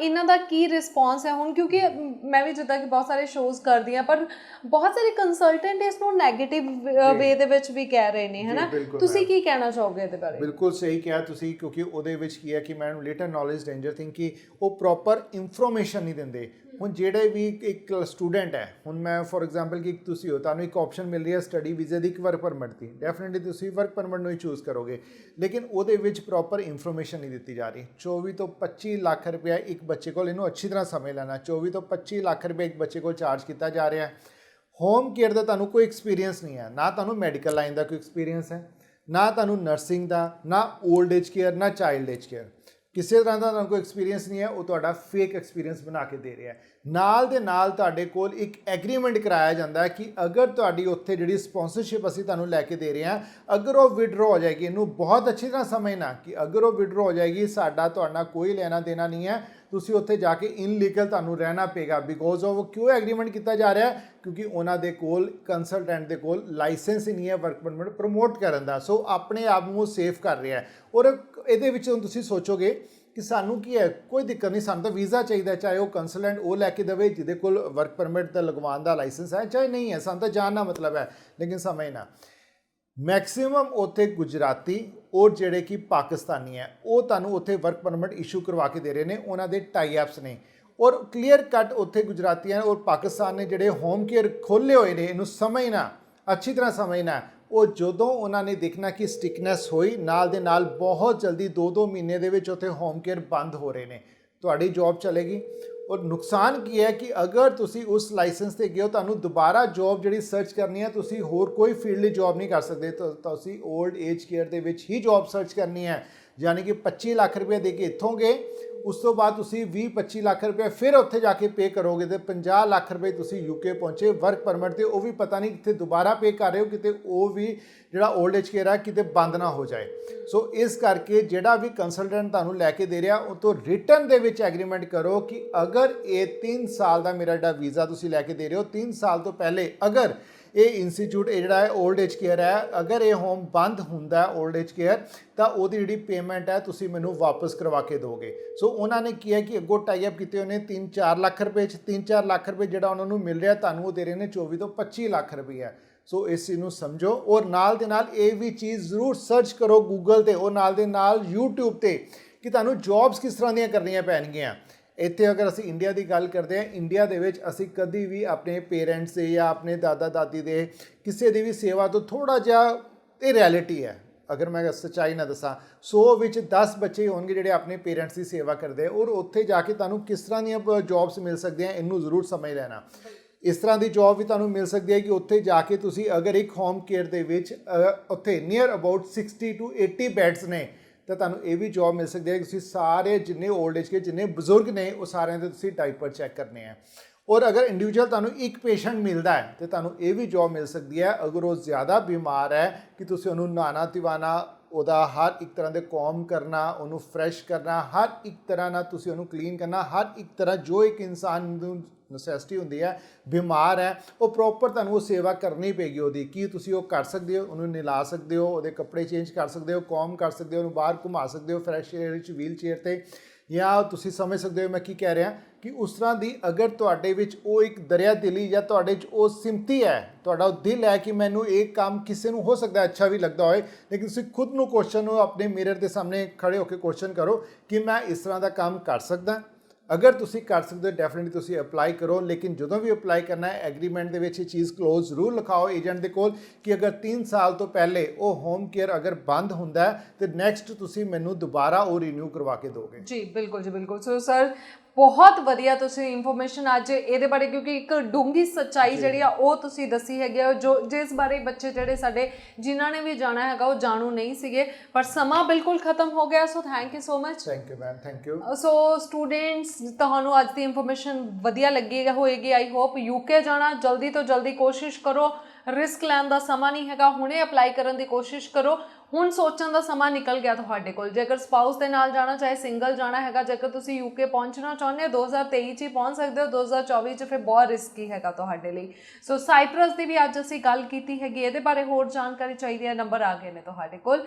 ਇਹਨਾਂ ਦਾ ਕੀ ਰਿਸਪੌਂਸ ਹੈ ਹੁਣ? ਕਿਉਂਕਿ ਮੈਂ ਵੀ ਜਿੱਦਾਂ ਕਿ ਬਹੁਤ ਸਾਰੇ ਸ਼ੋਜ਼ ਕਰਦੀ ਹਾਂ, ਪਰ ਬਹੁਤ ਸਾਰੇ ਕੰਸਲਟੈਂਟ ਇਸ ਨੂੰ ਨੈਗੇਟਿਵ ਵੇ ਦੇ ਵਿੱਚ ਵੀ ਕਹਿ ਰਹੇ ਨੇ ਹੈ ਨਾ, ਤੁਸੀਂ ਕੀ ਕਹਿਣਾ ਚਾਹੋਗੇ ਇਹਦੇ ਬਾਰੇ? ਬਿਲਕੁਲ ਸਹੀ ਕਿਹਾ ਤੁਸੀਂ, ਕਿਉਂਕਿ ਉਹਦੇ ਵਿੱਚ ਕੀ ਹੈ ਕਿ ਮੈਨੂੰ ਲਿਟਲ ਨੌਲੇਜ ਡੇਂਜਰ ਥਿੰਗ ਕਿ ਉਹ ਪ੍ਰੋਪਰ ਇਨਫੋਰਮੇਸ਼ਨ ਨਹੀਂ ਦਿੰਦੇ। ਹੁਣ ਜਿਹੜੇ ਵੀ ਇੱਕ ਸਟੂਡੈਂਟ ਹੈ, ਹੁਣ ਮੈਂ ਫੋਰ ਐਗਜ਼ਾਮਪਲ ਕਿ ਤੁਸੀਂ ਹੋ, ਤੁਹਾਨੂੰ ਇੱਕ ਆਪਸ਼ਨ ਮਿਲ ਰਹੀ ਹੈ ਸਟੱਡੀ ਵੀਜ਼ੇ ਦੀ, ਇੱਕ ਵਰਕ ਪਰਮਿਟ ਦੀ, ਡੈਫੀਨੇਟਲੀ ਤੁਸੀਂ ਵਰਕ ਪਰਮਿਟ ਨੂੰ ਹੀ ਚੂਜ਼ ਕਰੋਗੇ, ਲੇਕਿਨ ਉਹਦੇ ਵਿੱਚ ਪ੍ਰੋਪਰ ਇਨਫੋਰਮੇਸ਼ਨ ਨਹੀਂ ਦਿੱਤੀ ਜਾ ਰਹੀ। 24 ਤੋਂ 25 ਲੱਖ ਰੁਪਇਆ ਇੱਕ ਬੱਚੇ ਕੋਲ, ਇਹਨੂੰ ਅੱਛੀ ਤਰ੍ਹਾਂ ਸਮਝ ਲੈਣਾ, 24 ਤੋਂ 25 ਲੱਖ ਰੁਪਏ ਇੱਕ ਬੱਚੇ ਕੋਲ ਚਾਰਜ ਕੀਤਾ ਜਾ ਰਿਹਾ ਹੈ। ਹੋਮ ਕੇਅਰ ਦਾ ਤੁਹਾਨੂੰ ਕੋਈ ਐਕਸਪੀਰੀਅੰਸ ਨਹੀਂ ਹੈ, ਨਾ ਤੁਹਾਨੂੰ ਮੈਡੀਕਲ ਲਾਈਨ ਦਾ ਕੋਈ ਐਕਸਪੀਰੀਅੰਸ ਹੈ, ਨਾ ਤੁਹਾਨੂੰ ਨਰਸਿੰਗ ਦਾ, ਨਾ ਓਲਡ ਏਜ ਕੇਅਰ, ਨਾ ਚਾਈਲਡ ਏਜ ਕੇਅਰ, ਕਿਸੇ ਤਰ੍ਹਾਂ ਦਾ ਤੁਹਾਨੂੰ ਕੋਈ ਐਕਸਪੀਰੀਅੰਸ ਨਹੀਂ ਹੈ। ਉਹ ਤੁਹਾਡਾ ਫੇਕ ਐਕਸਪੀਰੀਅੰਸ ਬਣਾ ਕੇ ਦੇ ਰਿਹਾ ਹੈ। ਨਾਲ ਦੇ ਨਾਲ ਤੁਹਾਡੇ ਕੋਲ ਇੱਕ ਐਗਰੀਮੈਂਟ ਕਰਾਇਆ ਜਾਂਦਾ ਹੈ ਕਿ ਅਗਰ ਤੁਹਾਡੀ ਉੱਥੇ ਜਿਹੜੀ ਸਪਾਂਸਰਸ਼ਿਪ ਅਸੀਂ ਤੁਹਾਨੂੰ ਲੈ ਕੇ ਦੇ ਰਹੇ ਹਾਂ, ਅਗਰ ਉਹ ਵਿਡਰੋ ਹੋ ਜਾਏਗੀ, ਇਹਨੂੰ ਬਹੁਤ ਅੱਛੀ ਤਰ੍ਹਾਂ ਸਮਝਣਾ ਕਿ ਅਗਰ ਉਹ ਵਿਡਰੋ ਹੋ ਜਾਏਗੀ, ਸਾਡਾ ਤੁਹਾਡਾ ਕੋਈ ਲੈਣਾ ਦੇਣਾ ਨਹੀਂ ਹੈ, ਤੁਸੀਂ ਉੱਥੇ ਜਾ ਕੇ ਇਨਲੀਗਲ ਤੁਹਾਨੂੰ ਰਹਿਣਾ ਪਏਗਾ। ਬਿਕੋਜ਼ ਆਫ ਕਿਉਂ ਐਗਰੀਮੈਂਟ ਕੀਤਾ ਜਾ ਰਿਹਾ? ਕਿਉਂਕਿ ਉਹਨਾਂ ਦੇ ਕੋਲ ਕੰਸਲਟੈਂਟ ਦੇ ਕੋਲ ਲਾਇਸੈਂਸ ਹੀ ਨਹੀਂ ਹੈ ਵਰਕ ਪਰਮਿਟ ਪ੍ਰਮੋਟ ਕਰਨ ਦਾ। ਸੋ ਆਪਣੇ ਆਪ ਨੂੰ ਸੇਫ ਕਰ ਰਿਹਾ ਹੈ। ਔਰ ਇਹਦੇ ਵਿੱਚ ਹੁਣ ਤੁਸੀਂ ਸੋਚੋਗੇ ਕਿ ਸਾਨੂੰ ਕੀ ਹੈ, ਕੋਈ ਦਿੱਕਤ ਨਹੀਂ, ਸਾਨੂੰ ਤਾਂ ਵੀਜ਼ਾ ਚਾਹੀਦਾ, ਚਾਹੇ ਉਹ ਕੰਸਲਟੈਂਟ ਉਹ ਲੈ ਕੇ ਦੇਵੇ ਜਿਹਦੇ ਕੋਲ ਵਰਕ ਪਰਮਿਟ ਦਾ ਲਗਵਾਉਣ ਦਾ ਲਾਇਸੈਂਸ ਹੈ, ਚਾਹੇ ਨਹੀਂ ਹੈ, ਸਾਨੂੰ ਤਾਂ ਜਾਣਨਾ ਮਤਲਬ ਹੈ। ਲੇਕਿਨ ਸਮਝਣਾ ਮੈਕਸਿਮਮ ਉੱਥੇ ਗੁਜਰਾਤੀ ਔਰ ਜਿਹੜੇ ਕਿ ਪਾਕਿਸਤਾਨੀ ਹੈ, ਉਹ ਤੁਹਾਨੂੰ ਉੱਥੇ ਵਰਕ ਪਰਮਿਟ ਇਸ਼ੂ ਕਰਵਾ ਕੇ ਦੇ ਰਹੇ ਨੇ, ਉਹਨਾਂ ਦੇ ਟਾਈ ਐਪਸ ਨੇ। ਔਰ ਕਲੀਅਰ ਕੱਟ ਉੱਥੇ ਗੁਜਰਾਤੀਆਂ ਔਰ ਪਾਕਿਸਤਾਨ ਨੇ ਜਿਹੜੇ ਹੋਮ ਕੇਅਰ ਖੋਲ੍ਹੇ ਹੋਏ ਨੇ, ਇਹਨੂੰ ਸਮਝਣਾ, ਅੱਛੀ ਤਰ੍ਹਾਂ ਸਮਝਣਾ। ਉਹ ਜਦੋਂ ਉਹਨਾਂ ਨੇ ਦੇਖਣਾ ਕਿ ਸਟਿਕਨੈਸ ਹੋਈ, ਨਾਲ ਦੇ ਨਾਲ ਬਹੁਤ ਜਲਦੀ 2-2 ਮਹੀਨੇ ਦੇ ਵਿੱਚ ਉੱਥੇ ਹੋਮ ਕੇਅਰ ਬੰਦ ਹੋ ਰਹੇ ਨੇ, ਤੁਹਾਡੀ ਜੌਬ ਚਲੇਗੀ। ਔਰ ਨੁਕਸਾਨ ਕੀ ਹੈ ਕਿ ਅਗਰ ਤੁਸੀਂ ਉਸ ਲਾਇਸੈਂਸ ਤੇ ਗਏ ਹੋ, ਤੁਹਾਨੂੰ ਦੁਬਾਰਾ ਜੌਬ ਜਿਹੜੀ ਸਰਚ ਕਰਨੀ ਹੈ, ਤੁਸੀਂ ਹੋਰ ਕੋਈ ਫੀਲਡ ਲਈ ਜੌਬ ਨਹੀਂ ਕਰ ਸਕਦੇ, ਤੁਸੀਂ ਓਲਡ ਏਜ ਕੇਅਰ ਦੇ ਵਿੱਚ ਹੀ ਜੌਬ ਸਰਚ ਕਰਨੀ ਹੈ। ਯਾਨੀ ਕਿ 25 ਲੱਖ ਰੁਪਏ ਦੇ ਕੇ ਇੱਥੋਂ ਗਏ, ਉਸ ਤੋਂ ਬਾਅਦ ਤੁਸੀਂ 20-25 ਲੱਖ ਰੁਪਏ ਫਿਰ ਉੱਥੇ ਜਾ ਕੇ ਪੇ ਕਰੋਗੇ, ਤੇ 50 ਲੱਖ ਰੁਪਏ ਤੁਸੀਂ ਯੂਕੇ ਪਹੁੰਚੇ ਵਰਕ ਪਰਮਿਟ ਤੇ, ਉਹ ਵੀ ਪਤਾ ਨਹੀਂ ਕਿੱਥੇ ਦੁਬਾਰਾ ਪੇ ਕਰ ਰਹੇ ਹੋ, ਕਿਤੇ ਉਹ ਵੀ ਜਿਹੜਾ ਓਲਡ ਏਜ ਕੇਅਰ ਹੈ ਕਿਤੇ ਬੰਦ ਨਾ ਹੋ ਜਾਏ। ਸੋ ਇਸ ਕਰਕੇ ਜਿਹੜਾ ਵੀ ਕੰਸਲਟੈਂਟ ਤੁਹਾਨੂੰ ਲੈ ਕੇ ਦੇ ਰਿਹਾ, ਉਹ ਤੋਂ ਰਿਟਨ ਦੇ ਵਿੱਚ ਐਗਰੀਮੈਂਟ ਕਰੋ ਕਿ ਅਗਰ ਇਹ 3 ਸਾਲ ਦਾ ਮੇਰਾ ਜਿਹੜਾ ਵੀਜ਼ਾ ਤੁਸੀਂ ਲੈ ਕੇ ਦੇ ਰਹੇ ਹੋ, 3 ਸਾਲ ਤੋਂ ਪਹਿਲੇ ਅਗਰ ਇਹ ਇੰਸਟੀਚਿਊਟ ਇਹ ਜਿਹੜਾ ਹੈ ਓਲਡ ਏਜ ਕੇਅਰ ਹੈ, ਅਗਰ ਇਹ ਹੋਮ ਬੰਦ ਹੁੰਦਾ ਓਲਡ ਏਜ ਕੇਅਰ, ਤਾਂ ਉਹਦੀ ਜਿਹੜੀ ਪੇਮੈਂਟ ਹੈ ਤੁਸੀਂ ਮੈਨੂੰ ਵਾਪਸ ਕਰਵਾ ਕੇ ਦਿਓਗੇ। ਸੋ ਉਹਨਾਂ ਨੇ ਕੀ ਹੈ ਕਿ ਅੱਗੋਂ ਟਾਈ ਅਪ ਕੀਤੇ ਉਹਨੇ 3-4 ਲੱਖ ਰੁਪਏ 'ਚ 3-4 ਲੱਖ ਰੁਪਏ ਜਿਹੜਾ ਉਹਨਾਂ ਨੂੰ ਮਿਲ ਰਿਹਾ, ਤੁਹਾਨੂੰ ਉਹ ਦੇ ਰਹੇ ਨੇ 24 ਤੋਂ 25 ਲੱਖ ਰੁਪਏ। ਸੋ ਇਸ ਚੀਜ਼ ਨੂੰ ਸਮਝੋ, ਔਰ ਨਾਲ ਦੇ ਨਾਲ ਇਹ ਵੀ ਚੀਜ਼ ਜ਼ਰੂਰ ਸਰਚ ਕਰੋ ਗੂਗਲ ਤੇ, ਔਰ ਨਾਲ ਦੇ ਨਾਲ YouTube ਤੇ, ਕਿ ਤੁਹਾਨੂੰ ਜੌਬਸ ਕਿਸ ਤਰ੍ਹਾਂ ਦੀਆਂ ਕਰਨੀਆਂ ਪੈਣਗੀਆਂ। ਇੱਥੇ ਅਗਰ ਅਸੀਂ ਇੰਡੀਆ ਦੀ ਗੱਲ ਕਰਦੇ ਹਾਂ, ਇੰਡੀਆ ਦੇ ਵਿੱਚ ਅਸੀਂ ਕਦੀ ਵੀ ਆਪਣੇ ਪੇਰੈਂਟਸ ਦੇ ਜਾਂ ਆਪਣੇ ਦਾਦਾ ਦਾਦੀ ਦੇ ਕਿਸੇ ਦੀ ਵੀ ਸੇਵਾ ਤੋਂ ਥੋੜ੍ਹਾ ਜਿਹਾ, ਇਹ ਰਿਐਲਿਟੀ ਹੈ, ਅਗਰ ਮੈਂ ਸੱਚਾਈ ਨਾ ਦੱਸਾਂ, 100 ਵਿੱਚ 10 ਬੱਚੇ ਹੋਣਗੇ ਜਿਹੜੇ ਆਪਣੇ ਪੇਰੈਂਟਸ ਦੀ ਸੇਵਾ ਕਰਦੇ, ਔਰ ਉੱਥੇ ਜਾ ਕੇ ਤੁਹਾਨੂੰ ਕਿਸ ਤਰ੍ਹਾਂ ਦੀਆਂ ਜੌਬਸ ਮਿਲ ਸਕਦੀਆਂ, ਇਹਨੂੰ ਜ਼ਰੂਰ ਸਮਝ ਲੈਣਾ। ਇਸ ਤਰ੍ਹਾਂ ਦੀ ਜੌਬ ਵੀ ਤੁਹਾਨੂੰ ਮਿਲ ਸਕਦੀ ਹੈ ਕਿ ਉੱਥੇ ਜਾ ਕੇ ਤੁਸੀਂ ਅਗਰ ਇੱਕ ਹੋਮ ਕੇਅਰ ਦੇ ਵਿੱਚ ਉੱਥੇ ਨੀਅਰ ਅਬਾਊਟ 60 to 80 ਬੈਡਸ ਨੇ, ਤਾਂ ਤੁਹਾਨੂੰ ਇਹ ਵੀ ਜੌਬ ਮਿਲ ਸਕਦੀ ਹੈ ਕਿ ਤੁਸੀਂ ਸਾਰੇ ਜਿੰਨੇ ਓਲਡ ਏਜ ਕੇ ਜਿੰਨੇ ਬਜ਼ੁਰਗ ਨੇ, ਉਹ ਸਾਰਿਆਂ ਦੇ ਤੁਸੀਂ ਡਾਈਪਰ ਚੈੱਕ ਕਰਨੇ ਆ। ਔਰ ਅਗਰ ਇੰਡੀਵਿਜੂਅਲ ਤੁਹਾਨੂੰ ਇੱਕ ਪੇਸ਼ੈਂਟ ਮਿਲਦਾ ਹੈ, ਤਾਂ ਤੁਹਾਨੂੰ ਇਹ ਵੀ ਜੌਬ ਮਿਲ ਸਕਦੀ ਹੈ ਅਗਰ ਉਹ ਜ਼ਿਆਦਾ ਬਿਮਾਰ ਹੈ, ਕਿ ਤੁਸੀਂ ਉਹਨੂੰ ਨਹਾਉਣਾ ਧਿਵਾਉਣਾ, ਉਹਦਾ ਹਰ ਇੱਕ ਤਰ੍ਹਾਂ ਦੇ ਕੌਮ ਕਰਨਾ, ਉਹਨੂੰ ਫਰੈਸ਼ ਕਰਨਾ, ਹਰ ਇੱਕ ਤਰ੍ਹਾਂ ਨਾਲ ਤੁਸੀਂ ਉਹਨੂੰ ਕਲੀਨ ਕਰਨਾ, ਹਰ ਇੱਕ ਤਰ੍ਹਾਂ ਜੋ ਇੱਕ ਇਨਸਾਨ ਨੂੰ ਨੈਸੈਸਿਟੀ ਹੁੰਦੀ ਹੈ, ਬਿਮਾਰ ਹੈ, ਉਹ ਪ੍ਰੋਪਰ ਤੁਹਾਨੂੰ ਉਹ ਸੇਵਾ ਕਰਨੀ ਪਏਗੀ ਉਹਦੀ। ਕੀ ਤੁਸੀਂ ਉਹ ਕਰ ਸਕਦੇ ਹੋ? ਉਹਨੂੰ ਨਹਿਲਾ ਸਕਦੇ ਹੋ, ਉਹਦੇ ਕੱਪੜੇ ਚੇਂਜ ਕਰ ਸਕਦੇ ਹੋ, ਕੌਮ ਕਰ ਸਕਦੇ ਹੋ, ਉਹਨੂੰ ਬਾਹਰ ਘੁਮਾ ਸਕਦੇ ਹੋ ਫਰੈਸ਼ ਏਅਰ ਵਿੱਚ ਵੀਲ ਚੇਅਰ 'ਤੇ, ਜਾਂ ਤੁਸੀਂ ਸਮਝ ਸਕਦੇ ਹੋ ਮੈਂ ਕੀ ਕਹਿ ਰਿਹਾ, ਕਿ ਉਸ ਤਰ੍ਹਾਂ ਦੀ ਅਗਰ ਤੁਹਾਡੇ ਵਿੱਚ ਉਹ ਇੱਕ ਦਰਿਆ ਦਿਲੀ ਜਾਂ ਤੁਹਾਡੇ 'ਚ ਉਹ ਸਿਮਤੀ ਹੈ, ਤੁਹਾਡਾ ਉਹ ਦਿਲ ਹੈ ਕਿ ਮੈਨੂੰ ਇਹ ਕੰਮ ਕਿਸੇ ਨੂੰ ਹੋ ਸਕਦਾ ਅੱਛਾ ਵੀ ਲੱਗਦਾ ਹੋਏ, ਲੇਕਿਨ ਤੁਸੀਂ ਖੁਦ ਨੂੰ ਕੁਐਸਚਨ ਨੂੰ ਆਪਣੇ ਮਿਰਰ ਦੇ ਸਾਹਮਣੇ ਖੜੇ ਹੋ ਕੇ ਕੁਐਸਚਨ ਕਰੋ ਕਿ ਮੈਂ ਇਸ ਤਰ੍ਹਾਂ ਦਾ ਕੰਮ ਕਰ ਸਕਦਾ। ਅਗਰ ਤੁਸੀਂ ਕਰ ਸਕਦੇ ਹੋ, ਡੈਫੀਨਿਟਲੀ ਤੁਸੀਂ ਅਪਲਾਈ ਕਰੋ, ਲੇਕਿਨ ਜਦੋਂ ਵੀ ਅਪਲਾਈ ਕਰਨਾ ਹੈ ਐਗਰੀਮੈਂਟ ਦੇ ਵਿੱਚ ਇਹ ਚੀਜ਼ ਕਲੋਜ਼ ਜ਼ਰੂਰ ਲਿਖਾਓ ਏਜੰਟ ਦੇ ਕੋਲ ਕਿ ਅਗਰ 3 ਸਾਲ ਤੋਂ ਪਹਿਲੇ ਉਹ ਹੋਮ ਕੇਅਰ ਅਗਰ ਬੰਦ ਹੁੰਦਾ ਹੈ, ਤੇ ਨੈਕਸਟ ਤੁਸੀਂ ਮੈਨੂੰ ਦੁਬਾਰਾ ਉਹ ਰੀਨਿਊ ਕਰਵਾ ਕੇ ਦਿਓਗੇ। ਜੀ ਬਿਲਕੁਲ ਜੀ ਬਿਲਕੁਲ। ਸੋ ਸਰ ਬਹੁਤ ਵਧੀਆ ਤੁਸੀਂ ਇਨਫੋਰਮੇਸ਼ਨ ਅੱਜ ਇਹਦੇ ਬਾਰੇ, ਕਿਉਂਕਿ ਇੱਕ ਡੂੰਘੀ ਸੱਚਾਈ ਜਿਹੜੀ ਆ ਉਹ ਤੁਸੀਂ ਦੱਸੀ ਹੈਗੀ ਆ, ਜੋ ਜਿਸ ਬਾਰੇ ਬੱਚੇ ਜਿਹੜੇ ਸਾਡੇ ਜਿਨ੍ਹਾਂ ਨੇ ਵੀ ਜਾਣਾ ਹੈਗਾ ਉਹ ਜਾਣੂ ਨਹੀਂ ਸੀਗੇ। ਪਰ ਸਮਾਂ ਬਿਲਕੁਲ ਖਤਮ ਹੋ ਗਿਆ, so thank you so much. Thank you ma'am, thank you. So students, ਤੁਹਾਨੂੰ ਅੱਜ ਦੀ ਇਨਫੋਰਮੇਸ਼ਨ ਵਧੀਆ ਲੱਗੀ ਹੋਏਗੀ। ਆਈ ਹੋਪ ਯੂਕੇ ਜਾਣਾ ਜਲਦੀ ਤੋਂ ਜਲਦੀ ਕੋਸ਼ਿਸ਼ ਕਰੋ, ਰਿਸਕ ਲੈਣ ਦਾ ਸਮਾਂ ਨਹੀਂ ਹੈਗਾ, ਹੁਣੇ ਅਪਲਾਈ ਕਰਨ ਦੀ ਕੋਸ਼ਿਸ਼ ਕਰੋ। ਹੁਣ ਸੋਚਣ ਦਾ ਸਮਾਂ ਨਿਕਲ ਗਿਆ ਤੁਹਾਡੇ ਕੋਲ। ਜੇਕਰ ਸਪਾਊਸ ਦੇ ਨਾਲ ਜਾਣਾ, ਚਾਹੇ ਸਿੰਗਲ ਜਾਣਾ ਹੈਗਾ, ਜੇਕਰ ਤੁਸੀਂ ਯੂਕੇ ਪਹੁੰਚਣਾ ਚਾਹੁੰਦੇ ਹੋ 2023 'ਚ ਹੀ ਪਹੁੰਚ ਸਕਦੇ ਹੋ, 2024 'ਚ ਫਿਰ ਬਹੁਤ ਰਿਸਕੀ ਹੈਗਾ ਤੁਹਾਡੇ ਲਈ। ਸੋ ਸਾਈਪਰਸ ਦੀ ਵੀ ਅੱਜ ਅਸੀਂ ਗੱਲ ਕੀਤੀ ਹੈਗੀ, ਇਹਦੇ ਬਾਰੇ ਹੋਰ ਜਾਣਕਾਰੀ ਚਾਹੀਦੀ ਹੈ, ਨੰਬਰ ਆ ਗਏ ਨੇ ਤੁਹਾਡੇ ਕੋਲ।